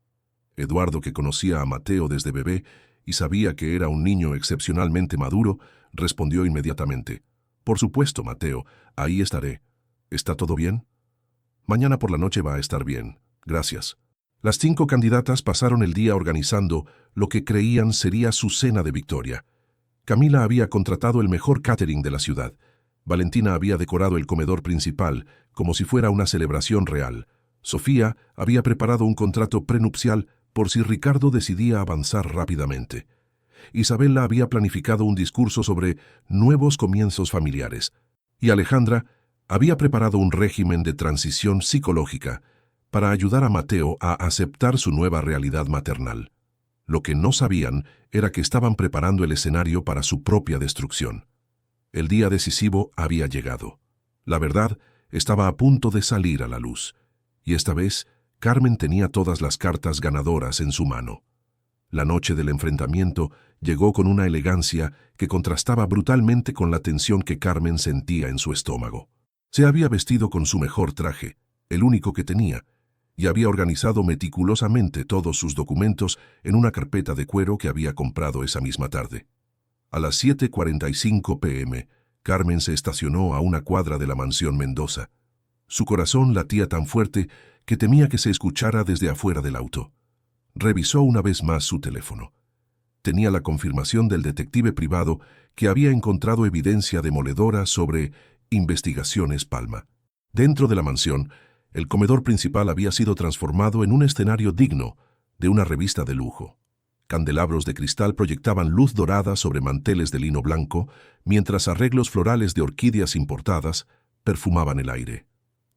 Eduardo, que conocía a Mateo desde bebé y sabía que era un niño excepcionalmente maduro, respondió inmediatamente. Por supuesto, Mateo, ahí estaré. ¿Está todo bien? Mañana por la noche va a estar bien. Gracias. Las 5 candidatas pasaron el día organizando lo que creían sería su cena de victoria. Camila había contratado el mejor catering de la ciudad. Valentina había decorado el comedor principal como si fuera una celebración real. Sofía había preparado un contrato prenupcial por si Ricardo decidía avanzar rápidamente. Isabela había planificado un discurso sobre nuevos comienzos familiares. Y Alejandra había preparado un régimen de transición psicológica para ayudar a Mateo a aceptar su nueva realidad maternal. Lo que no sabían era que estaban preparando el escenario para su propia destrucción. El día decisivo había llegado. La verdad estaba a punto de salir a la luz, y esta vez Carmen tenía todas las cartas ganadoras en su mano. La noche del enfrentamiento llegó con una elegancia que contrastaba brutalmente con la tensión que Carmen sentía en su estómago. Se había vestido con su mejor traje, el único que tenía, y había organizado meticulosamente todos sus documentos en una carpeta de cuero que había comprado esa misma tarde. A las 7:45 p.m., Carmen se estacionó a una cuadra de la mansión Mendoza. Su corazón latía tan fuerte que temía que se escuchara desde afuera del auto. Revisó una vez más su teléfono. Tenía la confirmación del detective privado que había encontrado evidencia demoledora sobre Investigaciones Palma. Dentro de la mansión, el comedor principal había sido transformado en un escenario digno de una revista de lujo. Candelabros de cristal proyectaban luz dorada sobre manteles de lino blanco, mientras arreglos florales de orquídeas importadas perfumaban el aire.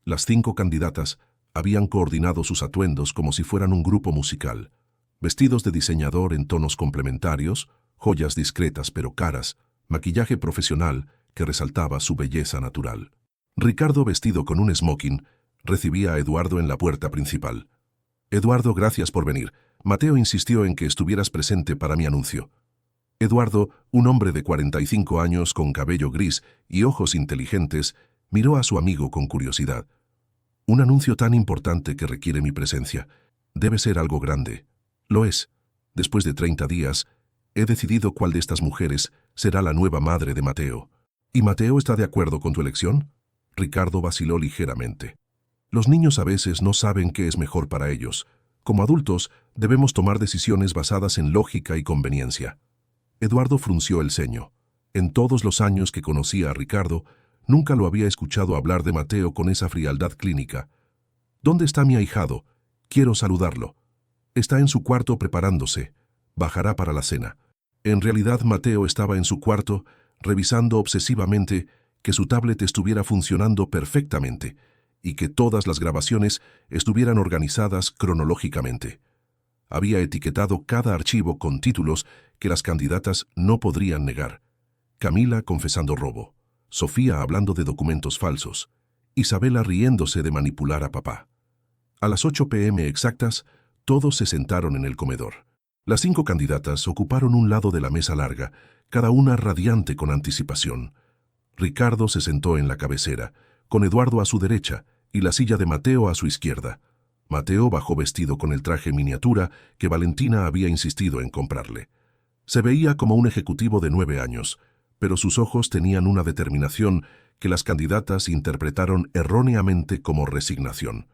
Las 5 candidatas habían coordinado sus atuendos como si fueran un grupo musical. Vestidos de diseñador en tonos complementarios, joyas discretas pero caras, maquillaje profesional que resaltaba su belleza natural. Ricardo, vestido con un smoking, recibía a Eduardo en la puerta principal. Eduardo, gracias por venir. Mateo insistió en que estuvieras presente para mi anuncio. Eduardo, un hombre de 45 años con cabello gris y ojos inteligentes, Miró a su amigo con curiosidad. Un anuncio tan importante que requiere mi presencia. Debe ser algo grande. Lo es. Después de 30 días, he decidido cuál de estas mujeres será la nueva madre de Mateo. ¿Y Mateo está de acuerdo con tu elección? Ricardo vaciló ligeramente. Los niños a veces no saben qué es mejor para ellos. Como adultos, debemos tomar decisiones basadas en lógica y conveniencia. Eduardo frunció el ceño. En todos los años que conocía a Ricardo, nunca lo había escuchado hablar de Mateo con esa frialdad clínica. ¿Dónde está mi ahijado? Quiero saludarlo. Está en su cuarto preparándose. Bajará para la cena. En realidad, Mateo estaba en su cuarto, revisando obsesivamente que su tablet estuviera funcionando perfectamente y que todas las grabaciones estuvieran organizadas cronológicamente. Había etiquetado cada archivo con títulos que las candidatas no podrían negar. Camila confesando robo, Sofía hablando de documentos falsos, Isabela riéndose de manipular a papá. A las 8 p.m. exactas, todos se sentaron en el comedor. Las 5 candidatas ocuparon un lado de la mesa larga, cada una radiante con anticipación. Ricardo se sentó en la cabecera, con Eduardo a su derecha y la silla de Mateo a su izquierda. Mateo bajó vestido con el traje miniatura que Valentina había insistido en comprarle. Se veía como un ejecutivo de 9 años, pero sus ojos tenían una determinación que las candidatas interpretaron erróneamente como resignación.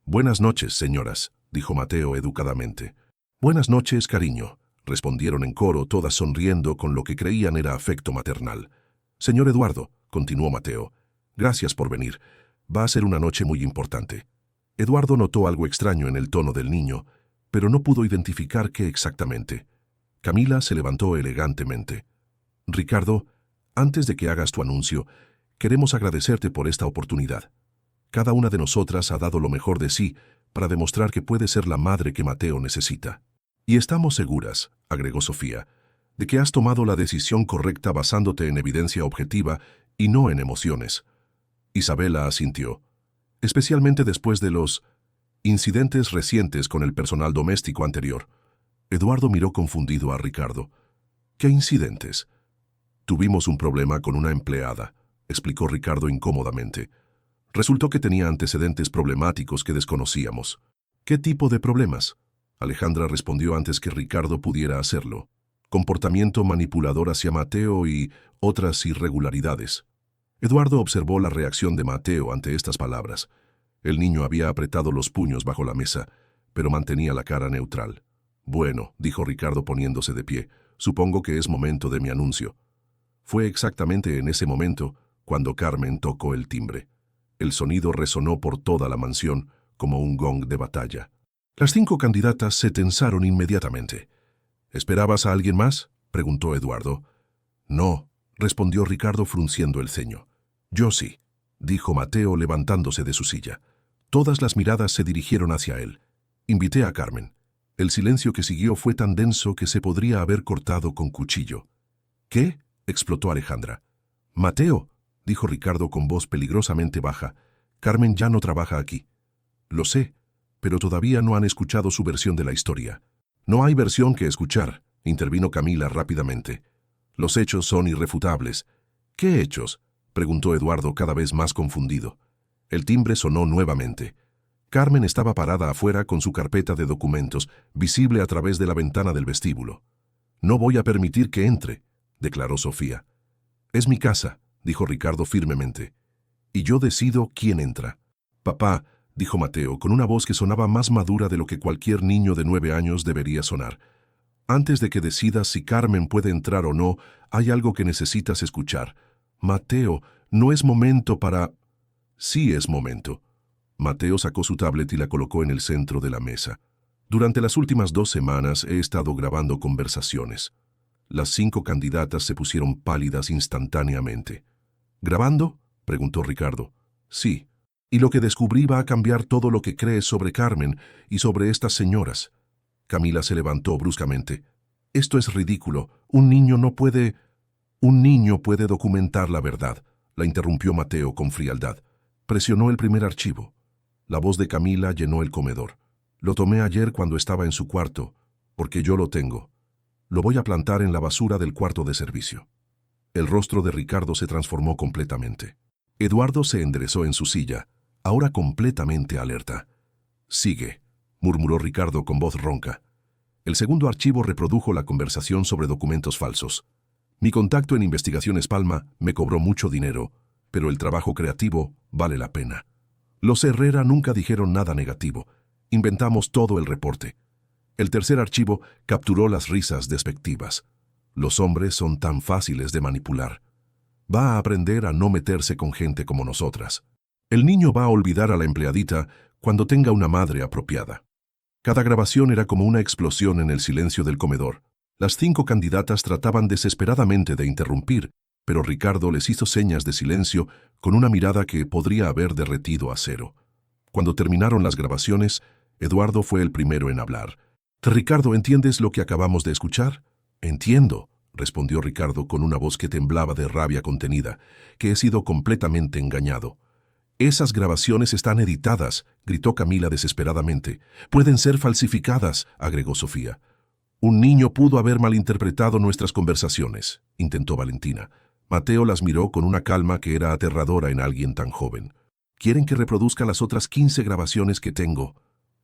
«Buenas noches, señoras», dijo Mateo educadamente. «Buenas noches, cariño», respondieron en coro, todas sonriendo con lo que creían era afecto maternal. «Señor Eduardo», continuó Mateo, «gracias por venir. Va a ser una noche muy importante». Eduardo notó algo extraño en el tono del niño, pero no pudo identificar qué exactamente. Camila se levantó elegantemente. «Ricardo, antes de que hagas tu anuncio, queremos agradecerte por esta oportunidad. Cada una de nosotras ha dado lo mejor de sí para demostrar que puede ser la madre que Mateo necesita. Y estamos seguras», agregó Sofía, «de que has tomado la decisión correcta basándote en evidencia objetiva y no en emociones». Isabela asintió. «Especialmente después de los incidentes recientes con el personal doméstico anterior». Eduardo miró confundido a Ricardo. «¿Qué incidentes?» «Tuvimos un problema con una empleada», explicó Ricardo incómodamente. «Resultó que tenía antecedentes problemáticos que desconocíamos». «¿Qué tipo de problemas?», Alejandra respondió antes que Ricardo pudiera hacerlo. «Comportamiento manipulador hacia Mateo y otras irregularidades». Eduardo observó la reacción de Mateo ante estas palabras. El niño había apretado los puños bajo la mesa, pero mantenía la cara neutral. «Bueno», dijo Ricardo poniéndose de pie, «supongo que es momento de mi anuncio». Fue exactamente en ese momento cuando Carmen tocó el timbre. El sonido resonó por toda la mansión como un gong de batalla. Las 5 candidatas se tensaron inmediatamente. «¿Esperabas a alguien más?», preguntó Eduardo. «No», respondió Ricardo frunciendo el ceño. «Yo sí», dijo Mateo levantándose de su silla. Todas las miradas se dirigieron hacia él. «Invité a Carmen». El silencio que siguió fue tan denso que se podría haber cortado con cuchillo. «¿Qué?», explotó Alejandra. «Mateo», dijo Ricardo con voz peligrosamente baja, «Carmen ya no trabaja aquí». «Lo sé, pero todavía no han escuchado su versión de la historia». «No hay versión que escuchar», intervino Camila rápidamente. «Los hechos son irrefutables». «¿Qué hechos?», preguntó Eduardo cada vez más confundido. El timbre sonó nuevamente. Carmen estaba parada afuera con su carpeta de documentos, visible a través de la ventana del vestíbulo. «No voy a permitir que entre», declaró Sofía. «Es mi casa», dijo Ricardo firmemente. «Y yo decido quién entra». «Papá», dijo Mateo, con una voz que sonaba más madura de lo que cualquier niño de 9 años debería sonar. «Antes de que decidas si Carmen puede entrar o no, hay algo que necesitas escuchar. Mateo, no es momento para...» «Sí es momento». Mateo sacó su tablet y la colocó en el centro de la mesa. «Durante las últimas 2 semanas he estado grabando conversaciones». Las 5 candidatas se pusieron pálidas instantáneamente. «¿Grabando?», preguntó Ricardo. «Sí. Y lo que descubrí va a cambiar todo lo que crees sobre Carmen y sobre estas señoras». Camila se levantó bruscamente. «Esto es ridículo. Un niño no puede...» «Un niño puede documentar la verdad», la interrumpió Mateo con frialdad. Presionó el primer archivo. La voz de Camila llenó el comedor. «Lo tomé ayer cuando estaba en su cuarto, porque yo lo tengo. Lo voy a plantar en la basura del cuarto de servicio». El rostro de Ricardo se transformó completamente. Eduardo se enderezó en su silla, ahora completamente alerta. «Sigue», murmuró Ricardo con voz ronca. El segundo archivo reprodujo la conversación sobre documentos falsos. «Mi contacto en Investigaciones Palma me cobró mucho dinero, pero el trabajo creativo vale la pena. Los Herrera nunca dijeron nada negativo. Inventamos todo el reporte». El tercer archivo capturó las risas despectivas. «Los hombres son tan fáciles de manipular. Va a aprender a no meterse con gente como nosotras. El niño va a olvidar a la empleadita cuando tenga una madre apropiada». Cada grabación era como una explosión en el silencio del comedor. Las 5 candidatas trataban desesperadamente de interrumpir, pero Ricardo les hizo señas de silencio con una mirada que podría haber derretido acero. Cuando terminaron las grabaciones, Eduardo fue el primero en hablar. «Ricardo, ¿entiendes lo que acabamos de escuchar?» «Entiendo», respondió Ricardo con una voz que temblaba de rabia contenida, «que he sido completamente engañado». «Esas grabaciones están editadas», gritó Camila desesperadamente. «Pueden ser falsificadas», agregó Sofía. «Un niño pudo haber malinterpretado nuestras conversaciones», intentó Valentina. Mateo las miró con una calma que era aterradora en alguien tan joven. «¿Quieren que reproduzca las otras 15 grabaciones que tengo?»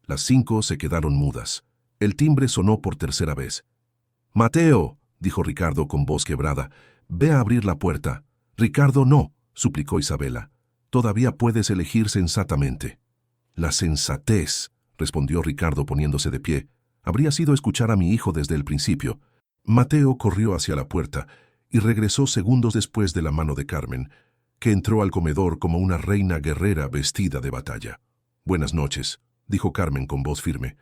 Las 5 se quedaron mudas. El timbre sonó por tercera vez. «Mateo», dijo Ricardo con voz quebrada, «ve a abrir la puerta». «Ricardo, no», suplicó Isabela. «Todavía puedes elegir sensatamente». «La sensatez», respondió Ricardo poniéndose de pie, «habría sido escuchar a mi hijo desde el principio». Mateo corrió hacia la puerta y regresó segundos después de la mano de Carmen, que entró al comedor como una reina guerrera vestida de batalla. «Buenas noches», dijo Carmen con voz firme.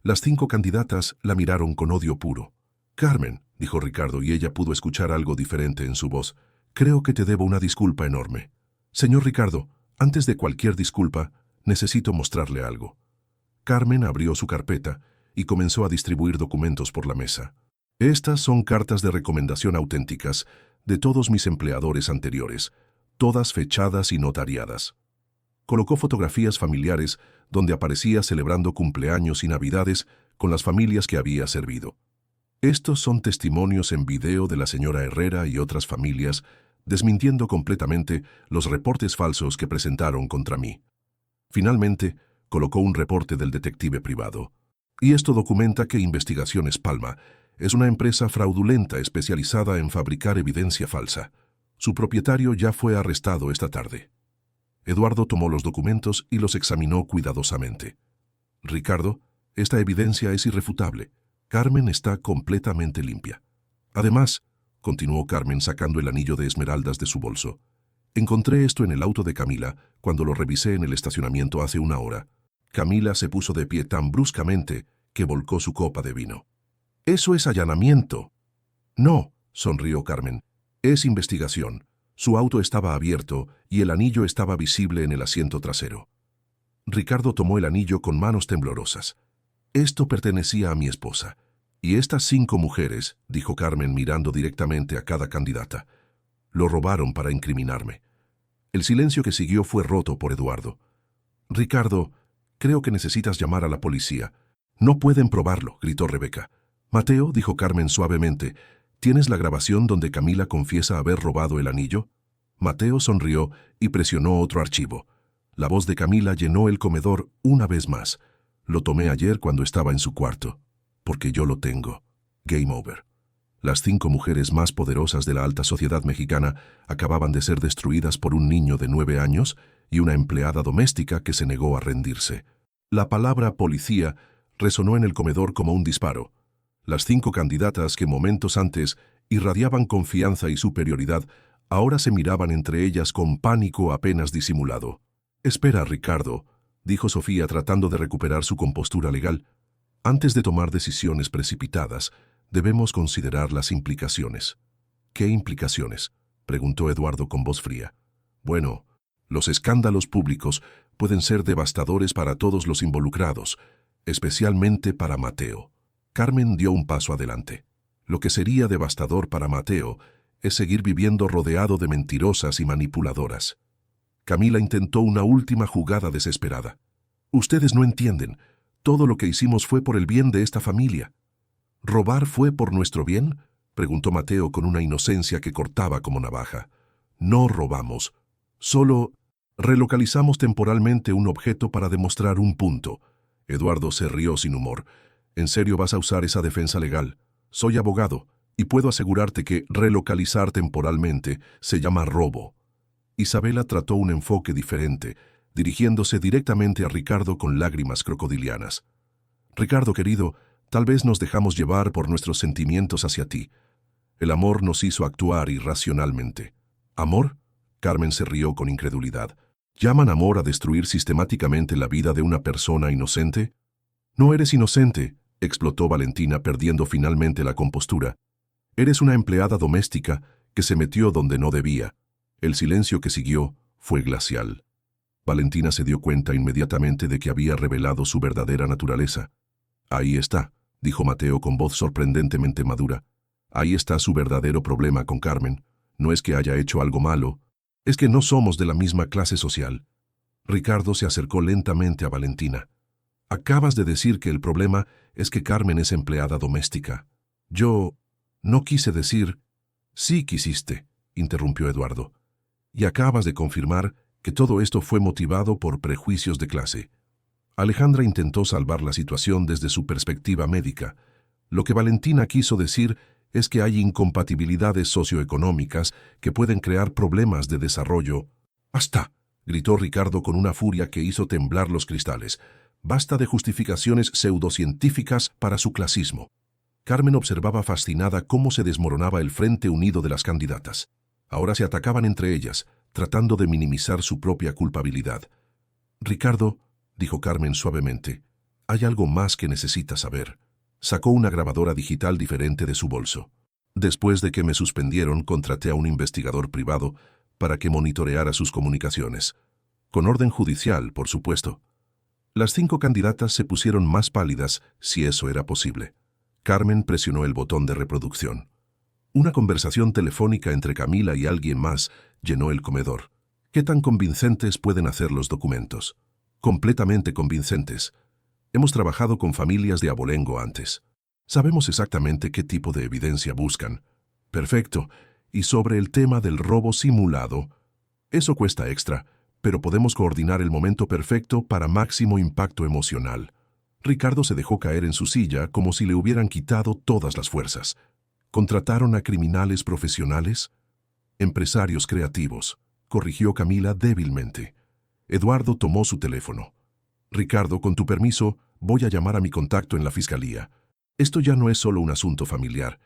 Las 5 candidatas la miraron con odio puro. «Carmen», dijo Ricardo, y ella pudo escuchar algo diferente en su voz, «creo que te debo una disculpa enorme». «Señor Ricardo, antes de cualquier disculpa, necesito mostrarle algo». Carmen abrió su carpeta y comenzó a distribuir documentos por la mesa. «Estas son cartas de recomendación auténticas de todos mis empleadores anteriores, todas fechadas y notariadas». Colocó fotografías familiares donde aparecía celebrando cumpleaños y navidades con las familias que había servido. «Estos son testimonios en video de la señora Herrera y otras familias desmintiendo completamente los reportes falsos que presentaron contra mí». Finalmente, colocó un reporte del detective privado. «Y esto documenta que Investigaciones Palma es una empresa fraudulenta especializada en fabricar evidencia falsa. Su propietario ya fue arrestado esta tarde». Eduardo tomó los documentos y los examinó cuidadosamente. «Ricardo, esta evidencia es irrefutable. Carmen está completamente limpia. Además», continuó Carmen sacando el anillo de esmeraldas de su bolso, «encontré esto en el auto de Camila cuando lo revisé en el estacionamiento hace una hora». Camila se puso de pie tan bruscamente que volcó su copa de vino. «Eso es allanamiento». «No», sonrió Carmen, «es investigación. Su auto estaba abierto y el anillo estaba visible en el asiento trasero». Ricardo tomó el anillo con manos temblorosas. «Esto pertenecía a mi esposa. Y estas 5 mujeres», dijo Carmen mirando directamente a cada candidata, «lo robaron para incriminarme». El silencio que siguió fue roto por Eduardo. «Ricardo, creo que necesitas llamar a la policía». «No pueden probarlo», gritó Rebeca. «Mateo», dijo Carmen suavemente, «¿tienes la grabación donde Camila confiesa haber robado el anillo?» Mateo sonrió y presionó otro archivo. La voz de Camila llenó el comedor una vez más. «Lo tomé ayer cuando estaba en su cuarto. Porque yo lo tengo. Game over». Las 5 mujeres más poderosas de la alta sociedad mexicana acababan de ser destruidas por un niño de 9 años y una empleada doméstica que se negó a rendirse. La palabra policía resonó en el comedor como un disparo. Las 5 candidatas que momentos antes irradiaban confianza y superioridad ahora se miraban entre ellas con pánico apenas disimulado. «Espera, Ricardo», dijo Sofía tratando de recuperar su compostura legal. «Antes de tomar decisiones precipitadas, debemos considerar las implicaciones». «¿Qué implicaciones?», preguntó Eduardo con voz fría. «Bueno, los escándalos públicos pueden ser devastadores para todos los involucrados, especialmente para Mateo». Carmen dio un paso adelante. «Lo que sería devastador para Mateo es seguir viviendo rodeado de mentirosas y manipuladoras». Camila intentó una última jugada desesperada. «Ustedes no entienden. Todo lo que hicimos fue por el bien de esta familia». «¿Robar fue por nuestro bien?», preguntó Mateo con una inocencia que cortaba como navaja. «No robamos. Solo relocalizamos temporalmente un objeto para demostrar un punto. Eduardo se rió sin humor. ¿En serio vas a usar esa defensa legal? Soy abogado y puedo asegurarte que relocalizar temporalmente se llama robo. Isabela trató un enfoque diferente, dirigiéndose directamente a Ricardo con lágrimas crocodilianas. Ricardo, querido, tal vez nos dejamos llevar por nuestros sentimientos hacia ti. El amor nos hizo actuar irracionalmente. ¿Amor? Carmen se rió con incredulidad. ¿Llaman amor a destruir sistemáticamente la vida de una persona inocente? No eres inocente, explotó Valentina, perdiendo finalmente la compostura. Eres una empleada doméstica que se metió donde no debía. El silencio que siguió fue glacial. Valentina se dio cuenta inmediatamente de que había revelado su verdadera naturaleza. Ahí está, dijo Mateo con voz sorprendentemente madura. Ahí está su verdadero problema con Carmen. No es que haya hecho algo malo, es que no somos de la misma clase social. Ricardo se acercó lentamente a Valentina. Acabas de decir que el problema es que Carmen es empleada doméstica. Yo no quise decir... Sí quisiste, interrumpió Eduardo. Y acabas de confirmar que todo esto fue motivado por prejuicios de clase. Alejandra intentó salvar la situación desde su perspectiva médica. Lo que Valentina quiso decir es que hay incompatibilidades socioeconómicas que pueden crear problemas de desarrollo. ¡Basta!, gritó Ricardo con una furia que hizo temblar los cristales. Basta de justificaciones pseudocientíficas para su clasismo. Carmen observaba fascinada cómo se desmoronaba el frente unido de las candidatas. Ahora se atacaban entre ellas, tratando de minimizar su propia culpabilidad. Ricardo, dijo Carmen suavemente, hay algo más que necesitas saber. Sacó una grabadora digital diferente de su bolso. Después de que me suspendieron, contraté a un investigador privado para que monitoreara sus comunicaciones. Con orden judicial, por supuesto. Las 5 candidatas se pusieron más pálidas, si eso era posible. Carmen presionó el botón de reproducción. Una conversación telefónica entre Camila y alguien más llenó el comedor. ¿Qué tan convincentes pueden hacer los documentos? Completamente convincentes. Hemos trabajado con familias de abolengo antes. Sabemos exactamente qué tipo de evidencia buscan. Perfecto. Y sobre el tema del robo simulado, eso cuesta extra, pero podemos coordinar el momento perfecto para máximo impacto emocional. Ricardo se dejó caer en su silla como si le hubieran quitado todas las fuerzas. ¿Contrataron a criminales profesionales? Empresarios creativos, corrigió Camila débilmente. Eduardo tomó su teléfono. Ricardo, con tu permiso, voy a llamar a mi contacto en la fiscalía. Esto ya no es solo un asunto familiar.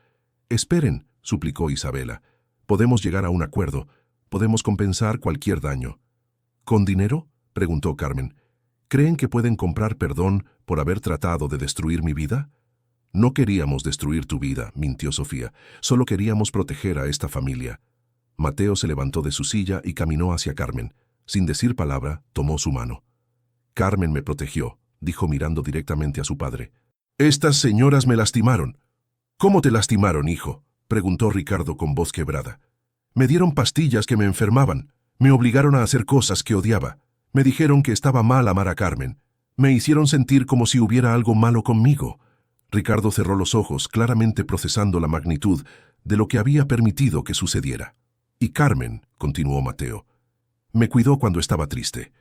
Esperen, suplicó Isabela. Podemos llegar a un acuerdo. Podemos compensar cualquier daño. ¿Con dinero?, preguntó Carmen. ¿Creen que pueden comprar perdón por haber tratado de destruir mi vida? No queríamos destruir tu vida, mintió Sofía. Solo queríamos proteger a esta familia. Mateo se levantó de su silla y caminó hacia Carmen. Sin decir palabra, tomó su mano. Carmen me protegió, dijo mirando directamente a su padre. Estas señoras me lastimaron. ¿Cómo te lastimaron, hijo?, preguntó Ricardo con voz quebrada. Me dieron pastillas que me enfermaban. Me obligaron a hacer cosas que odiaba. Me dijeron que estaba mal amar a Carmen. Me hicieron sentir como si hubiera algo malo conmigo. Ricardo cerró los ojos, claramente procesando la magnitud de lo que había permitido que sucediera. Y Carmen, continuó Mateo, me cuidó cuando estaba triste.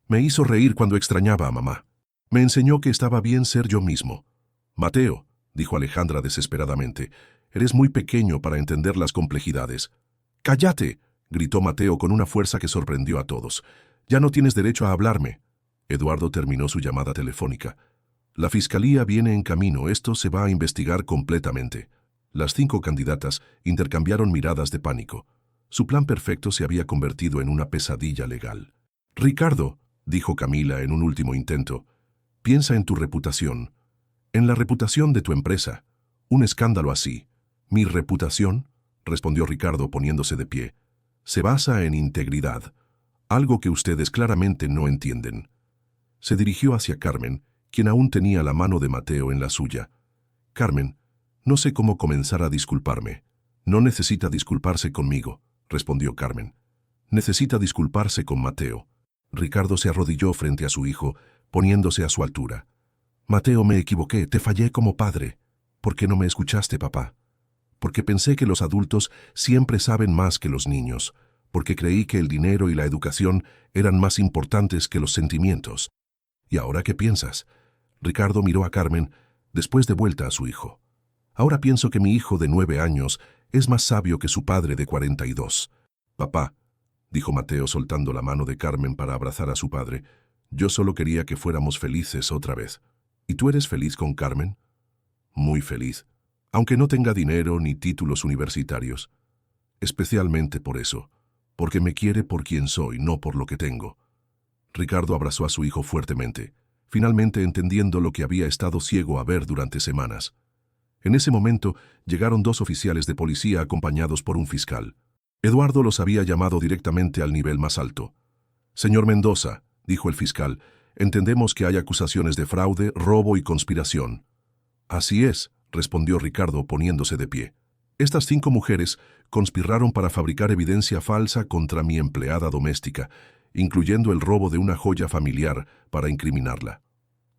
Me hizo reír cuando extrañaba a mamá. Me enseñó que estaba bien ser yo mismo. Mateo, dijo Alejandra desesperadamente, eres muy pequeño para entender las complejidades. ¡Cállate!, gritó Mateo con una fuerza que sorprendió a todos. Ya no tienes derecho a hablarme. Eduardo terminó su llamada telefónica. La fiscalía viene en camino, esto se va a investigar completamente. Las 5 candidatas intercambiaron miradas de pánico. Su plan perfecto se había convertido en una pesadilla legal. Ricardo, dijo Camila en un último intento, piensa en tu reputación, en la reputación de tu empresa. Un escándalo así. ¿Mi reputación?, respondió Ricardo poniéndose de pie. Se basa en integridad, algo que ustedes claramente no entienden. Se dirigió hacia Carmen, quien aún tenía la mano de Mateo en la suya. Carmen, no sé cómo comenzar a disculparme. No necesita disculparse conmigo, respondió Carmen. Necesita disculparse con Mateo. Ricardo se arrodilló frente a su hijo, poniéndose a su altura. Mateo, me equivoqué, te fallé como padre. ¿Por qué no me escuchaste, papá? Porque pensé que los adultos siempre saben más que los niños. porque creí que el dinero y la educación eran más importantes que los sentimientos. ¿Y ahora qué piensas? Ricardo miró a Carmen, después de vuelta a su hijo. Ahora pienso que mi hijo de 9 años es más sabio que su padre de 42. Papá, dijo Mateo soltando la mano de Carmen para abrazar a su padre, yo solo quería que fuéramos felices otra vez. ¿Y tú eres feliz con Carmen? Muy feliz, aunque no tenga dinero ni títulos universitarios. Especialmente por eso, porque me quiere por quien soy, no por lo que tengo. Ricardo abrazó a su hijo fuertemente, finalmente entendiendo lo que había estado ciego a ver durante semanas. En ese momento llegaron 2 oficiales de policía acompañados por un fiscal. Eduardo los había llamado directamente al nivel más alto. Señor Mendoza, dijo el fiscal, entendemos que hay acusaciones de fraude, robo y conspiración. Así es, respondió Ricardo poniéndose de pie. Estas 5 mujeres conspiraron para fabricar evidencia falsa contra mi empleada doméstica, incluyendo el robo de una joya familiar para incriminarla.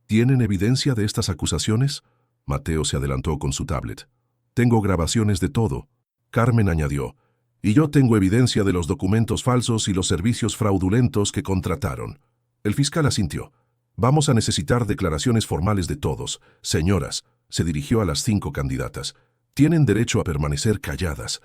¿Tienen evidencia de estas acusaciones? Mateo se adelantó con su tablet. Tengo grabaciones de todo. Carmen añadió. Y yo tengo evidencia de los documentos falsos y los servicios fraudulentos que contrataron. El fiscal asintió. Vamos a necesitar declaraciones formales de todos. Señoras, se dirigió a las 5 candidatas. Tienen derecho a permanecer calladas.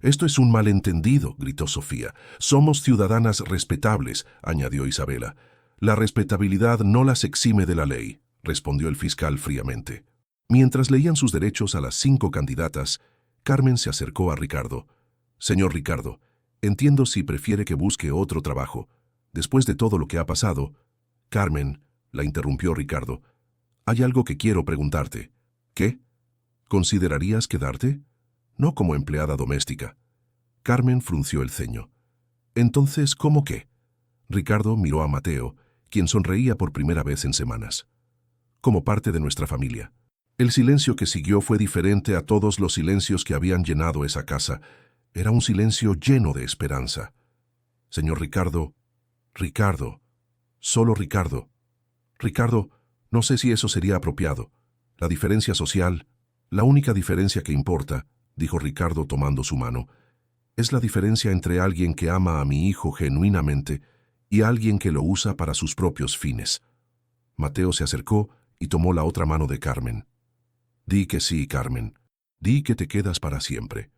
Esto es un malentendido, gritó Sofía. Somos ciudadanas respetables, añadió Isabela. La respetabilidad no las exime de la ley, respondió el fiscal fríamente. Mientras leían sus derechos a las 5 candidatas, Carmen se acercó a Ricardo. Señor Ricardo, entiendo si prefiere que busque otro trabajo. Después de todo lo que ha pasado... Carmen, la interrumpió Ricardo, hay algo que quiero preguntarte. ¿Qué? ¿Considerarías quedarte? No como empleada doméstica. Carmen frunció el ceño. Entonces, ¿cómo qué? Ricardo miró a Mateo, quien sonreía por primera vez en semanas. Como parte de nuestra familia. El silencio que siguió fue diferente a todos los silencios que habían llenado esa casa. Era un silencio lleno de esperanza. Señor Ricardo, solo Ricardo. Ricardo, no sé si eso sería apropiado. La diferencia social, la única diferencia que importa, dijo Ricardo tomando su mano, es la diferencia entre alguien que ama a mi hijo genuinamente y alguien que lo usa para sus propios fines. Mateo se acercó y tomó la otra mano de Carmen. Di que sí, Carmen. Di que te quedas para siempre.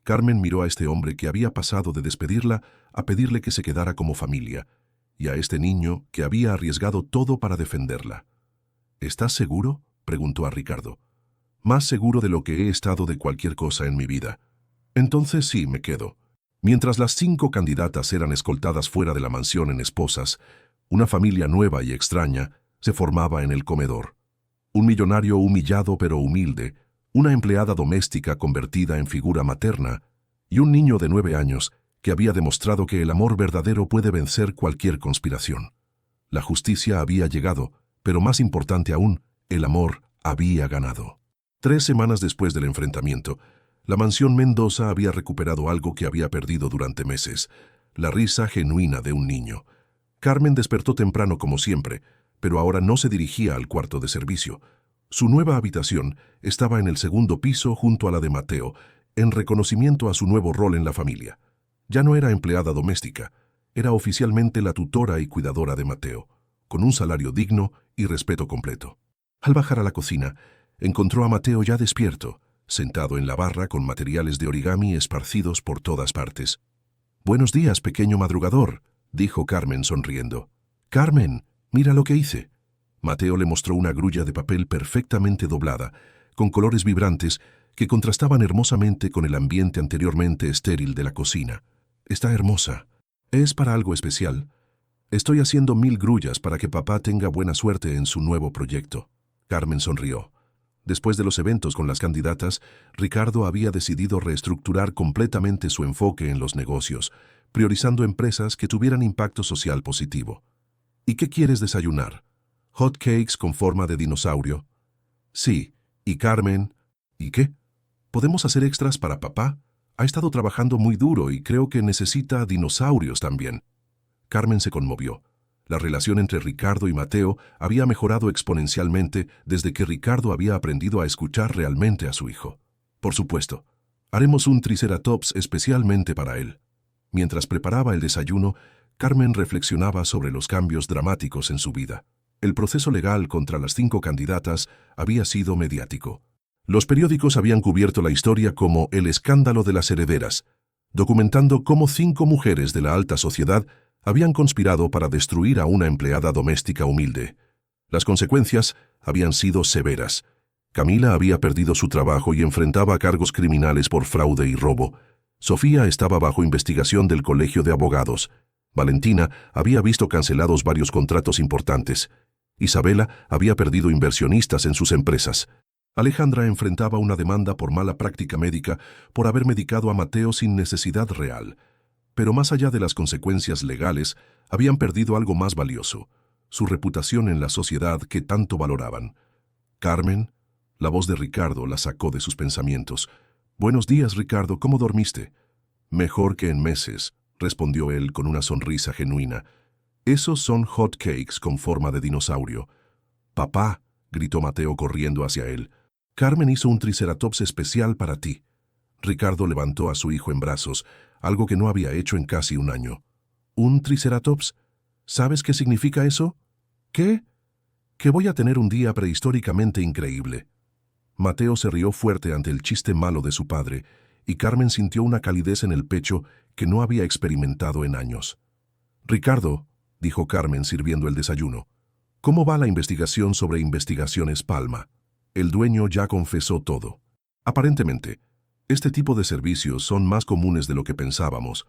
Carmen miró a este hombre que había pasado de despedirla a pedirle que se quedara como familia, y a este niño que había arriesgado todo para defenderla. ¿Estás seguro?, preguntó a Ricardo. Más seguro de lo que he estado de cualquier cosa en mi vida. Entonces sí, me quedo. Mientras las 5 candidatas eran escoltadas fuera de la mansión en esposas, una familia nueva y extraña se formaba en el comedor. Un millonario humillado pero humilde, una empleada doméstica convertida en figura materna y un niño de 9 años que había demostrado que el amor verdadero puede vencer cualquier conspiración. La justicia había llegado, pero más importante aún, el amor había ganado. 3 semanas después del enfrentamiento, la mansión Mendoza había recuperado algo que había perdido durante meses, la risa genuina de un niño. Carmen despertó temprano como siempre, pero ahora no se dirigía al cuarto de servicio. Su nueva habitación estaba en el 2.º piso junto a la de Mateo, en reconocimiento a su nuevo rol en la familia. Ya no era empleada doméstica, era oficialmente la tutora y cuidadora de Mateo, con un salario digno y respeto completo. Al bajar a la cocina, encontró a Mateo ya despierto, sentado en la barra con materiales de origami esparcidos por todas partes. «Buenos días, pequeño madrugador», dijo Carmen sonriendo. «Carmen, mira lo que hice». Mateo le mostró una grulla de papel perfectamente doblada, con colores vibrantes que contrastaban hermosamente con el ambiente anteriormente estéril de la cocina. «Está hermosa. Es para algo especial. Estoy haciendo 1000 grullas para que papá tenga buena suerte en su nuevo proyecto». Carmen sonrió. Después de los eventos con las candidatas, Ricardo había decidido reestructurar completamente su enfoque en los negocios, priorizando empresas que tuvieran impacto social positivo. «¿Y qué quieres desayunar? ¿Hot cakes con forma de dinosaurio?» «Sí. ¿Y Carmen?» «¿Y qué? ¿Podemos hacer extras para papá? Ha estado trabajando muy duro y creo que necesita dinosaurios también». Carmen se conmovió. La relación entre Ricardo y Mateo había mejorado exponencialmente desde que Ricardo había aprendido a escuchar realmente a su hijo. «Por supuesto. Haremos un triceratops especialmente para él». Mientras preparaba el desayuno, Carmen reflexionaba sobre los cambios dramáticos en su vida. El proceso legal contra las 5 candidatas había sido mediático. Los periódicos habían cubierto la historia como el escándalo de las herederas, documentando cómo 5 mujeres de la alta sociedad habían conspirado para destruir a una empleada doméstica humilde. Las consecuencias habían sido severas. Camila había perdido su trabajo y enfrentaba cargos criminales por fraude y robo. Sofía estaba bajo investigación del Colegio de Abogados. Valentina había visto cancelados varios contratos importantes. Isabela había perdido inversionistas en sus empresas. Alejandra enfrentaba una demanda por mala práctica médica por haber medicado a Mateo sin necesidad real. Pero más allá de las consecuencias legales, habían perdido algo más valioso, su reputación en la sociedad que tanto valoraban. Carmen, la voz de Ricardo la sacó de sus pensamientos. «Buenos días, Ricardo, ¿cómo dormiste?» «Mejor que en meses», respondió él con una sonrisa genuina. «Esos son hot cakes con forma de dinosaurio». «Papá», gritó Mateo corriendo hacia él. «Carmen hizo un triceratops especial para ti». Ricardo levantó a su hijo en brazos, algo que no había hecho en casi un año. «¿Un triceratops? ¿Sabes qué significa eso?» «¿Qué?» «Que voy a tener un día prehistóricamente increíble». Mateo se rió fuerte ante el chiste malo de su padre, y Carmen sintió una calidez en el pecho que no había experimentado en años. «Ricardo», dijo Carmen sirviendo el desayuno, «¿cómo va la investigación sobre Investigaciones Palma?» El dueño ya confesó todo. Aparentemente, este tipo de servicios son más comunes de lo que pensábamos.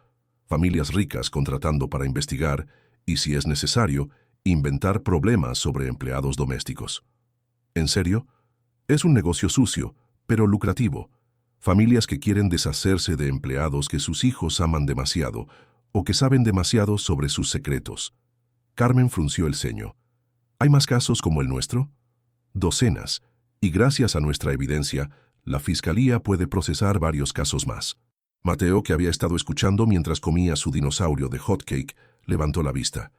Familias ricas contratando para investigar y, si es necesario, inventar problemas sobre empleados domésticos. ¿En serio? Es un negocio sucio, pero lucrativo. Familias que quieren deshacerse de empleados que sus hijos aman demasiado o que saben demasiado sobre sus secretos. Carmen frunció el ceño. ¿Hay más casos como el nuestro? Docenas, y gracias a nuestra evidencia, la Fiscalía puede procesar varios casos más. Mateo, que había estado escuchando mientras comía su dinosaurio de hotcake, levantó la vista.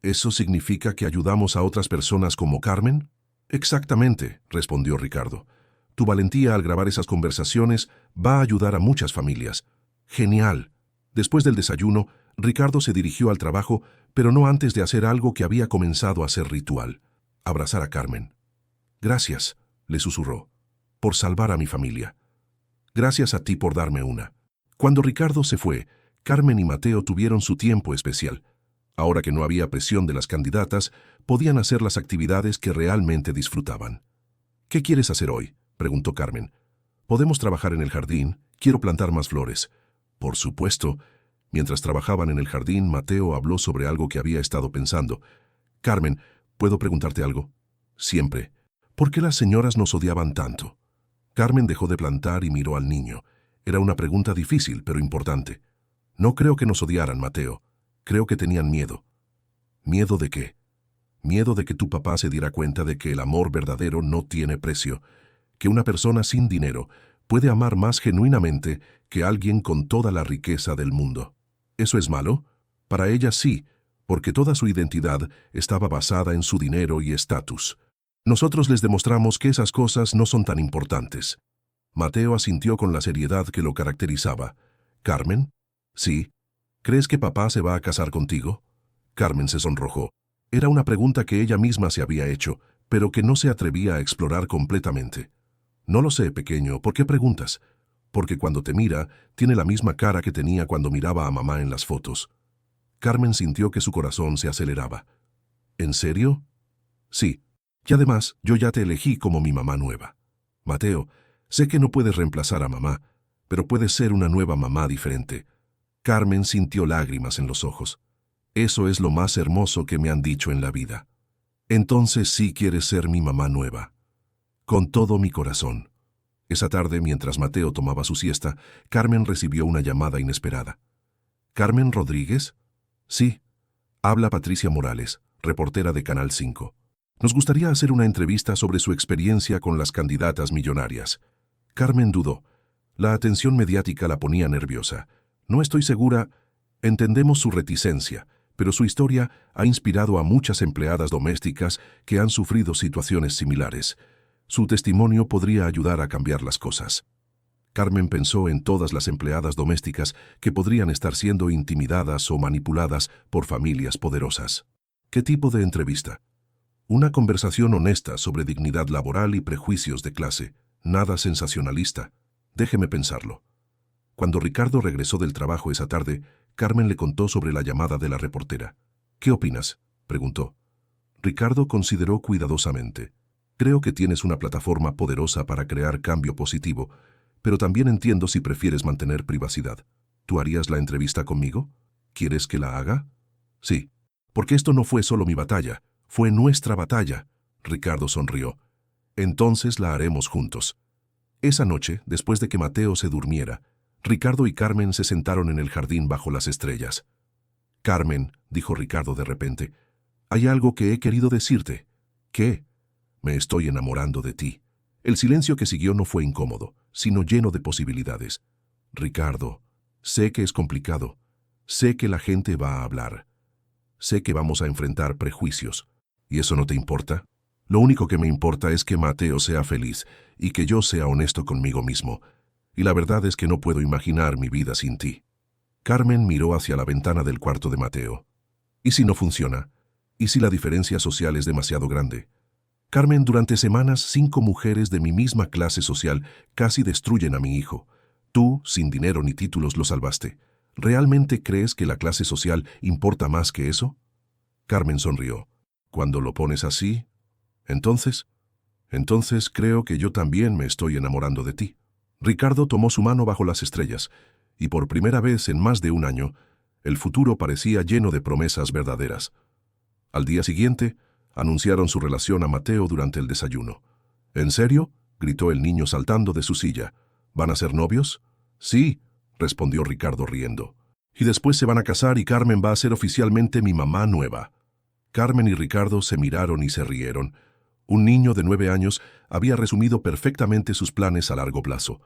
¿Eso significa que ayudamos a otras personas como Carmen? Exactamente, respondió Ricardo. Tu valentía al grabar esas conversaciones va a ayudar a muchas familias. Genial. Después del desayuno, Ricardo se dirigió al trabajo, pero no antes de hacer algo que había comenzado a ser ritual: abrazar a Carmen. Gracias, le susurró, por salvar a mi familia. Gracias a ti por darme una. Cuando Ricardo se fue, Carmen y Mateo tuvieron su tiempo especial. Ahora que no había presión de las candidatas, podían hacer las actividades que realmente disfrutaban. ¿Qué quieres hacer hoy?, preguntó Carmen. Podemos trabajar en el jardín, quiero plantar más flores. Por supuesto. Mientras trabajaban en el jardín, Mateo habló sobre algo que había estado pensando. Carmen, ¿puedo preguntarte algo? Siempre. ¿Por qué las señoras nos odiaban tanto? Carmen dejó de plantar y miró al niño. Era una pregunta difícil, pero importante. No creo que nos odiaran, Mateo. Creo que tenían miedo. ¿Miedo de qué? Miedo de que tu papá se diera cuenta de que el amor verdadero no tiene precio, que una persona sin dinero puede amar más genuinamente que alguien con toda la riqueza del mundo. ¿Eso es malo? Para ella sí, porque toda su identidad estaba basada en su dinero y estatus. Nosotros les demostramos que esas cosas no son tan importantes. Mateo asintió con la seriedad que lo caracterizaba. ¿Carmen? Sí. ¿Crees que papá se va a casar contigo? Carmen se sonrojó. Era una pregunta que ella misma se había hecho, pero que no se atrevía a explorar completamente. No lo sé, pequeño, ¿por qué preguntas? Porque cuando te mira, tiene la misma cara que tenía cuando miraba a mamá en las fotos. Carmen sintió que su corazón se aceleraba. ¿En serio? Sí. Y además, yo ya te elegí como mi mamá nueva. Mateo, sé que no puedes reemplazar a mamá, pero puedes ser una nueva mamá diferente. Carmen sintió lágrimas en los ojos. Eso es lo más hermoso que me han dicho en la vida. Entonces sí quieres ser mi mamá nueva. Con todo mi corazón. Esa tarde, mientras Mateo tomaba su siesta, Carmen recibió una llamada inesperada. ¿Carmen Rodríguez? Sí. Habla Patricia Morales, reportera de Canal 5. Nos gustaría hacer una entrevista sobre su experiencia con las candidatas millonarias. Carmen dudó. La atención mediática la ponía nerviosa. No estoy segura. Entendemos su reticencia, pero su historia ha inspirado a muchas empleadas domésticas que han sufrido situaciones similares. Su testimonio podría ayudar a cambiar las cosas. Carmen pensó en todas las empleadas domésticas que podrían estar siendo intimidadas o manipuladas por familias poderosas. ¿Qué tipo de entrevista? Una conversación honesta sobre dignidad laboral y prejuicios de clase. Nada sensacionalista. Déjeme pensarlo. Cuando Ricardo regresó del trabajo esa tarde, Carmen le contó sobre la llamada de la reportera. ¿Qué opinas?, preguntó. Ricardo consideró cuidadosamente. Creo que tienes una plataforma poderosa para crear cambio positivo, pero también entiendo si prefieres mantener privacidad. ¿Tú harías la entrevista conmigo? ¿Quieres que la haga? Sí, porque esto no fue solo mi batalla, fue nuestra batalla. Ricardo sonrió. Entonces la haremos juntos. Esa noche, después de que Mateo se durmiera, Ricardo y Carmen se sentaron en el jardín bajo las estrellas. Carmen, dijo Ricardo de repente, hay algo que he querido decirte. ¿Qué? Me estoy enamorando de ti. El silencio que siguió no fue incómodo, sino lleno de posibilidades. Ricardo, sé que es complicado. Sé que la gente va a hablar. Sé que vamos a enfrentar prejuicios. ¿Y eso no te importa? Lo único que me importa es que Mateo sea feliz y que yo sea honesto conmigo mismo. Y la verdad es que no puedo imaginar mi vida sin ti. Carmen miró hacia la ventana del cuarto de Mateo. ¿Y si no funciona? ¿Y si la diferencia social es demasiado grande? Carmen, durante semanas 5 mujeres de mi misma clase social casi destruyen a mi hijo. Tú, sin dinero ni títulos, lo salvaste. ¿Realmente crees que la clase social importa más que eso? Carmen sonrió. Cuando lo pones así, entonces creo que yo también me estoy enamorando de ti. Ricardo tomó su mano bajo las estrellas, y por primera vez en más de un año, el futuro parecía lleno de promesas verdaderas. Al día siguiente, anunciaron su relación a Mateo durante el desayuno. ¿En serio?, gritó el niño saltando de su silla. ¿Van a ser novios? Sí, respondió Ricardo riendo. Y después se van a casar y Carmen va a ser oficialmente mi mamá nueva. Carmen y Ricardo se miraron y se rieron. Un niño de 9 años había resumido perfectamente sus planes a largo plazo.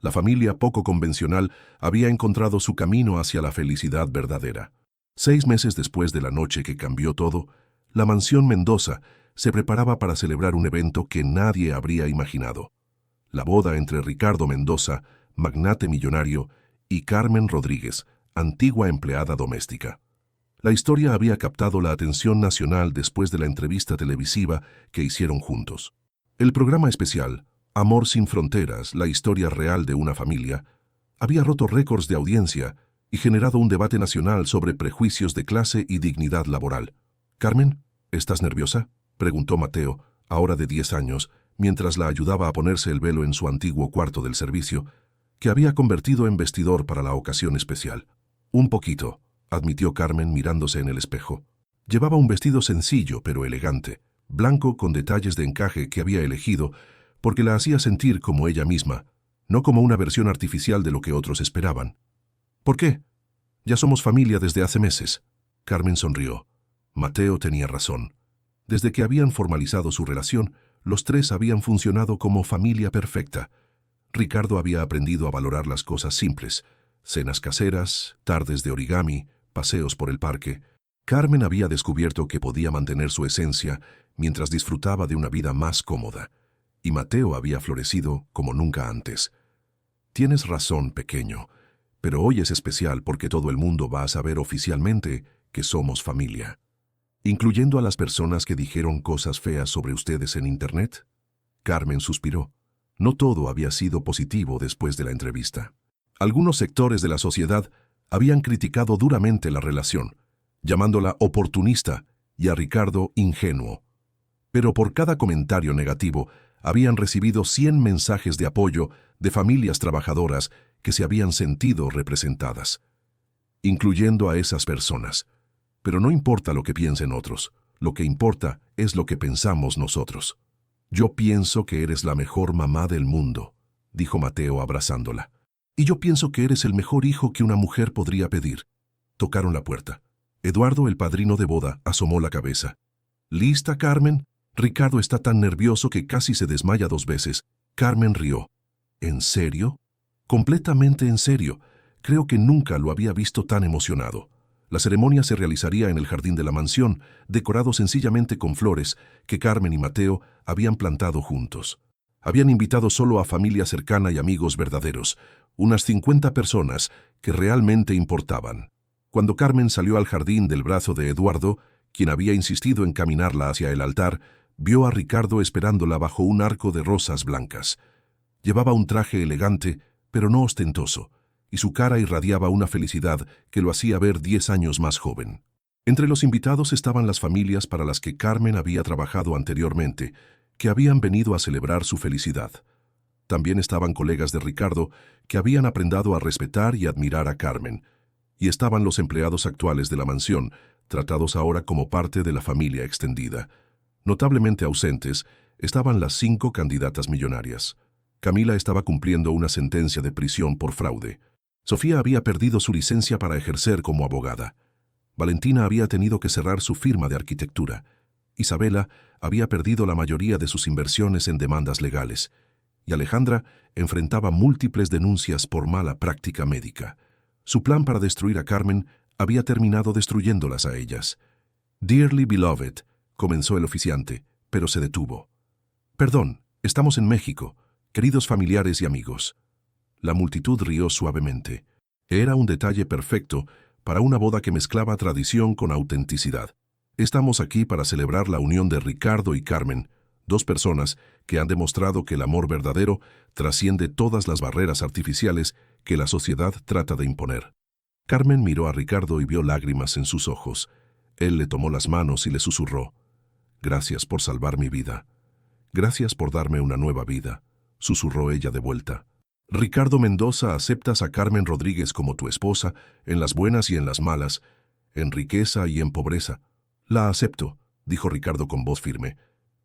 La familia poco convencional había encontrado su camino hacia la felicidad verdadera. 6 meses después de la noche que cambió todo, la mansión Mendoza se preparaba para celebrar un evento que nadie habría imaginado. La boda entre Ricardo Mendoza, magnate millonario, y Carmen Rodríguez, antigua empleada doméstica. La historia había captado la atención nacional después de la entrevista televisiva que hicieron juntos. El programa especial, Amor sin Fronteras, la historia real de una familia, había roto récords de audiencia y generado un debate nacional sobre prejuicios de clase y dignidad laboral. «Carmen, ¿estás nerviosa?», preguntó Mateo, ahora de 10 años, mientras la ayudaba a ponerse el velo en su antiguo cuarto del servicio, que había convertido en vestidor para la ocasión especial. «Un poquito», admitió Carmen mirándose en el espejo. Llevaba un vestido sencillo pero elegante, blanco con detalles de encaje que había elegido porque la hacía sentir como ella misma, no como una versión artificial de lo que otros esperaban. «¿Por qué? Ya somos familia desde hace meses». Carmen sonrió. Mateo tenía razón. Desde que habían formalizado su relación, los 3 habían funcionado como familia perfecta. Ricardo había aprendido a valorar las cosas simples: cenas caseras, tardes de origami, paseos por el parque. Carmen había descubierto que podía mantener su esencia mientras disfrutaba de una vida más cómoda. Y Mateo había florecido como nunca antes. «Tienes razón, pequeño, pero hoy es especial porque todo el mundo va a saber oficialmente que somos familia». «¿Incluyendo a las personas que dijeron cosas feas sobre ustedes en Internet?». Carmen suspiró. No todo había sido positivo después de la entrevista. Algunos sectores de la sociedad habían criticado duramente la relación, llamándola oportunista y a Ricardo ingenuo. Pero por cada comentario negativo habían recibido 100 mensajes de apoyo de familias trabajadoras que se habían sentido representadas, incluyendo a esas personas. Pero no importa lo que piensen otros, lo que importa es lo que pensamos nosotros. «Yo pienso que eres la mejor mamá del mundo», dijo Mateo abrazándola. «Y yo pienso que eres el mejor hijo que una mujer podría pedir». Tocaron la puerta. Eduardo, el padrino de boda, asomó la cabeza. «¿Lista, Carmen?». Ricardo está tan nervioso que casi se desmaya 2 veces. Carmen rió. «¿En serio?». «Completamente en serio. Creo que nunca lo había visto tan emocionado». La ceremonia se realizaría en el jardín de la mansión, decorado sencillamente con flores que Carmen y Mateo habían plantado juntos. Habían invitado solo a familia cercana y amigos verdaderos, unas 50 personas que realmente importaban. Cuando Carmen salió al jardín del brazo de Eduardo, quien había insistido en caminarla hacia el altar, vio a Ricardo esperándola bajo un arco de rosas blancas. Llevaba un traje elegante, pero no ostentoso, y su cara irradiaba una felicidad que lo hacía ver 10 años más joven. Entre los invitados estaban las familias para las que Carmen había trabajado anteriormente, que habían venido a celebrar su felicidad. También estaban colegas de Ricardo que habían aprendido a respetar y admirar a Carmen, y estaban los empleados actuales de la mansión, tratados ahora como parte de la familia extendida. Notablemente ausentes estaban las 5 candidatas millonarias. Camila estaba cumpliendo una sentencia de prisión por fraude. Sofía había perdido su licencia para ejercer como abogada. Valentina había tenido que cerrar su firma de arquitectura. Isabela había perdido la mayoría de sus inversiones en demandas legales. Y Alejandra enfrentaba múltiples denuncias por mala práctica médica. Su plan para destruir a Carmen había terminado destruyéndolas a ellas. «Dearly beloved», comenzó el oficiante, pero se detuvo. «Perdón, estamos en México, queridos familiares y amigos». La multitud rió suavemente. Era un detalle perfecto para una boda que mezclaba tradición con autenticidad. Estamos aquí para celebrar la unión de Ricardo y Carmen, 2 personas que han demostrado que el amor verdadero trasciende todas las barreras artificiales que la sociedad trata de imponer. Carmen miró a Ricardo y vio lágrimas en sus ojos. Él le tomó las manos y le susurró: «Gracias por salvar mi vida. Gracias por darme una nueva vida», susurró ella de vuelta. «Ricardo Mendoza, ¿aceptas a Carmen Rodríguez como tu esposa, en las buenas y en las malas, en riqueza y en pobreza?» «La acepto», dijo Ricardo con voz firme.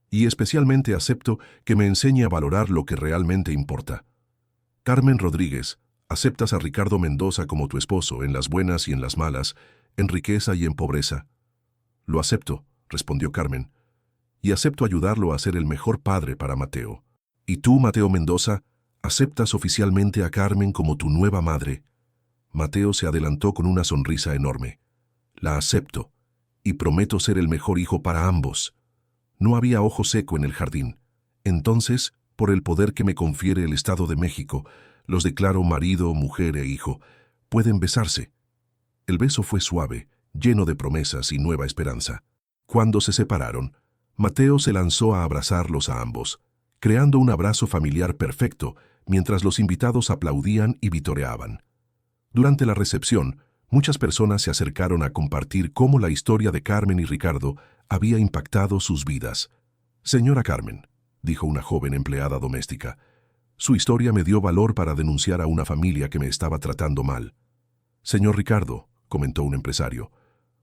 «Y especialmente acepto que me enseñe a valorar lo que realmente importa». «Carmen Rodríguez, ¿aceptas a Ricardo Mendoza como tu esposo, en las buenas y en las malas, en riqueza y en pobreza?» «Lo acepto», respondió Carmen. «Y acepto ayudarlo a ser el mejor padre para Mateo». «¿Y tú, Mateo Mendoza, aceptas oficialmente a Carmen como tu nueva madre?» Mateo se adelantó con una sonrisa enorme. «La acepto, y prometo ser el mejor hijo para ambos». No había ojo seco en el jardín. «Entonces, por el poder que me confiere el Estado de México, los declaro marido, mujer e hijo. Pueden besarse». El beso fue suave, lleno de promesas y nueva esperanza. Cuando se separaron, Mateo se lanzó a abrazarlos a ambos, creando un abrazo familiar perfecto, mientras los invitados aplaudían y vitoreaban. Durante la recepción, muchas personas se acercaron a compartir cómo la historia de Carmen y Ricardo había impactado sus vidas. «Señora Carmen», dijo una joven empleada doméstica, «su historia me dio valor para denunciar a una familia que me estaba tratando mal». «Señor Ricardo», comentó un empresario,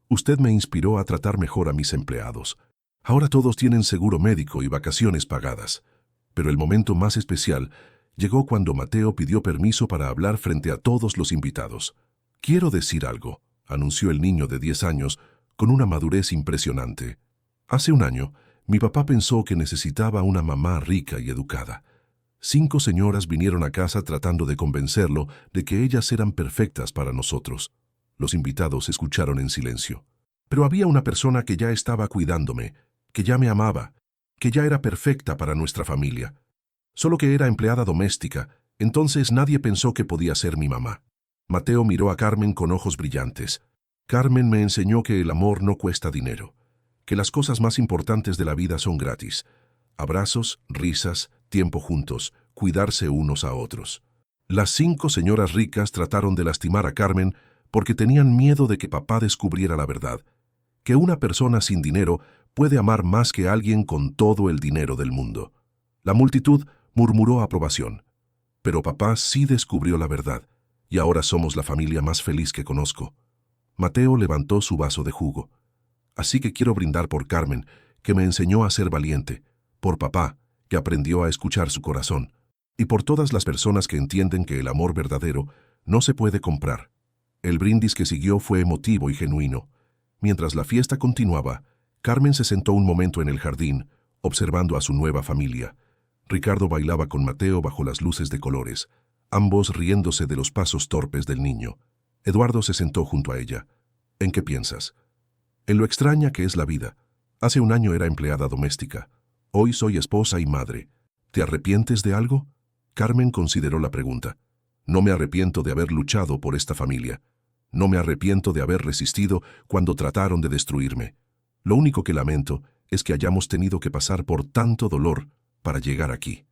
«usted me inspiró a tratar mejor a mis empleados. Ahora todos tienen seguro médico y vacaciones pagadas». Pero el momento más especial llegó cuando Mateo pidió permiso para hablar frente a todos los invitados. «Quiero decir algo», anunció el niño de 10 años, con una madurez impresionante. «Hace un año, mi papá pensó que necesitaba una mamá rica y educada. 5 señoras vinieron a casa tratando de convencerlo de que ellas eran perfectas para nosotros». Los invitados escucharon en silencio. «Pero había una persona que ya estaba cuidándome, que ya me amaba, que ya era perfecta para nuestra familia. Solo que era empleada doméstica, entonces nadie pensó que podía ser mi mamá». Mateo miró a Carmen con ojos brillantes. «Carmen me enseñó que el amor no cuesta dinero, que las cosas más importantes de la vida son gratis. Abrazos, risas, tiempo juntos, cuidarse unos a otros». Las 5 señoras ricas trataron de lastimar a Carmen porque tenían miedo de que papá descubriera la verdad, que una persona sin dinero puede amar más que alguien con todo el dinero del mundo. La multitud murmuró aprobación. Pero papá sí descubrió la verdad, y ahora somos la familia más feliz que conozco. Mateo levantó su vaso de jugo. «Así que quiero brindar por Carmen, que me enseñó a ser valiente, por papá, que aprendió a escuchar su corazón, y por todas las personas que entienden que el amor verdadero no se puede comprar». El brindis que siguió fue emotivo y genuino. Mientras la fiesta continuaba, Carmen se sentó un momento en el jardín, observando a su nueva familia. Ricardo bailaba con Mateo bajo las luces de colores, ambos riéndose de los pasos torpes del niño. Eduardo se sentó junto a ella. «¿En qué piensas?» «En lo extraña que es la vida. Hace un año era empleada doméstica. Hoy soy esposa y madre. ¿Te arrepientes de algo? Carmen consideró la pregunta. No me arrepiento de haber luchado por esta familia. No me arrepiento de haber resistido cuando trataron de destruirme. Lo único que lamento es que hayamos tenido que pasar por tanto dolor para llegar aquí.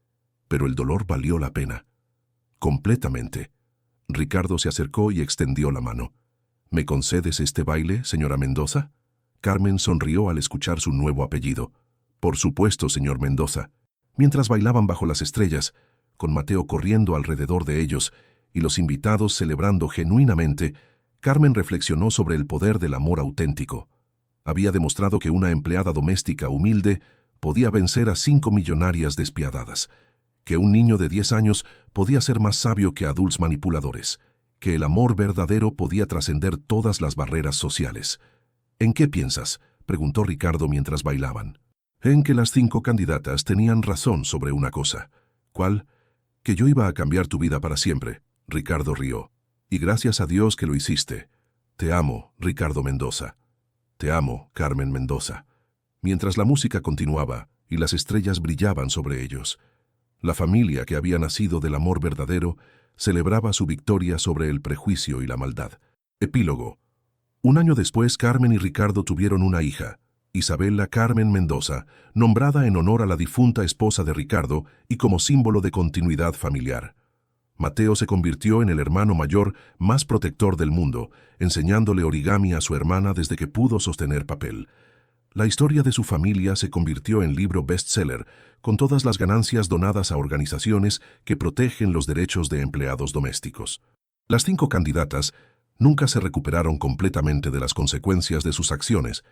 Pero el dolor valió la pena. Completamente. Ricardo se acercó y extendió la mano. ¿Me concedes este baile, señora Mendoza? Carmen sonrió al escuchar su nuevo apellido. Por supuesto, señor Mendoza. Mientras bailaban bajo las estrellas, con Mateo corriendo alrededor de ellos y los invitados celebrando genuinamente, Carmen reflexionó sobre el poder del amor auténtico. Había demostrado que una empleada doméstica humilde podía vencer a 5 millonarias despiadadas, que un niño de 10 años podía ser más sabio que adultos manipuladores, que el amor verdadero podía trascender todas las barreras sociales. ¿En qué piensas?, preguntó Ricardo mientras bailaban. En que las 5 candidatas tenían razón sobre una cosa. ¿Cuál? Que yo iba a cambiar tu vida para siempre. Ricardo rió. Y gracias a Dios que lo hiciste. Te amo, Ricardo Mendoza. Te amo, Carmen Mendoza. Mientras la música continuaba y las estrellas brillaban sobre ellos, la familia que había nacido del amor verdadero celebraba su victoria sobre el prejuicio y la maldad. Epílogo. Un año después, Carmen y Ricardo tuvieron una hija, Isabela Carmen Mendoza, nombrada en honor a la difunta esposa de Ricardo y como símbolo de continuidad familiar. Mateo se convirtió en el hermano mayor más protector del mundo, enseñándole origami a su hermana desde que pudo sostener papel. La historia de su familia se convirtió en libro bestseller, con todas las ganancias donadas a organizaciones que protegen los derechos de empleados domésticos. Las 5 candidatas nunca se recuperaron completamente de las consecuencias de sus acciones,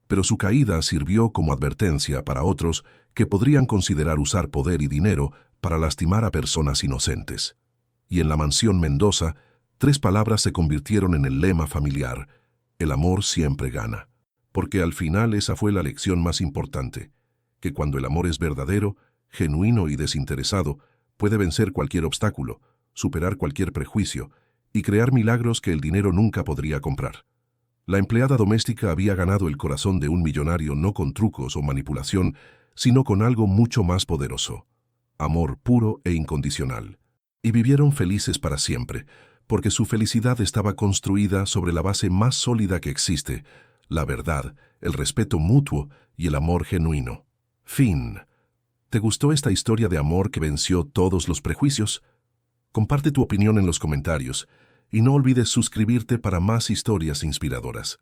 pero su caída sirvió como advertencia para otros que podrían considerar usar poder y dinero para lastimar a personas inocentes. Y en la mansión Mendoza, 3 palabras se convirtieron en el lema familiar: el amor siempre gana. Porque al final esa fue la lección más importante, que cuando el amor es verdadero, genuino y desinteresado, puede vencer cualquier obstáculo, superar cualquier prejuicio y crear milagros que el dinero nunca podría comprar. La empleada doméstica había ganado el corazón de un millonario no con trucos o manipulación, sino con algo mucho más poderoso: amor puro e incondicional. Y vivieron felices para siempre, porque su felicidad estaba construida sobre la base más sólida que existe: la verdad, el respeto mutuo y el amor genuino. Fin. ¿Te gustó esta historia de amor que venció todos los prejuicios? Comparte tu opinión en los comentarios y no olvides suscribirte para más historias inspiradoras.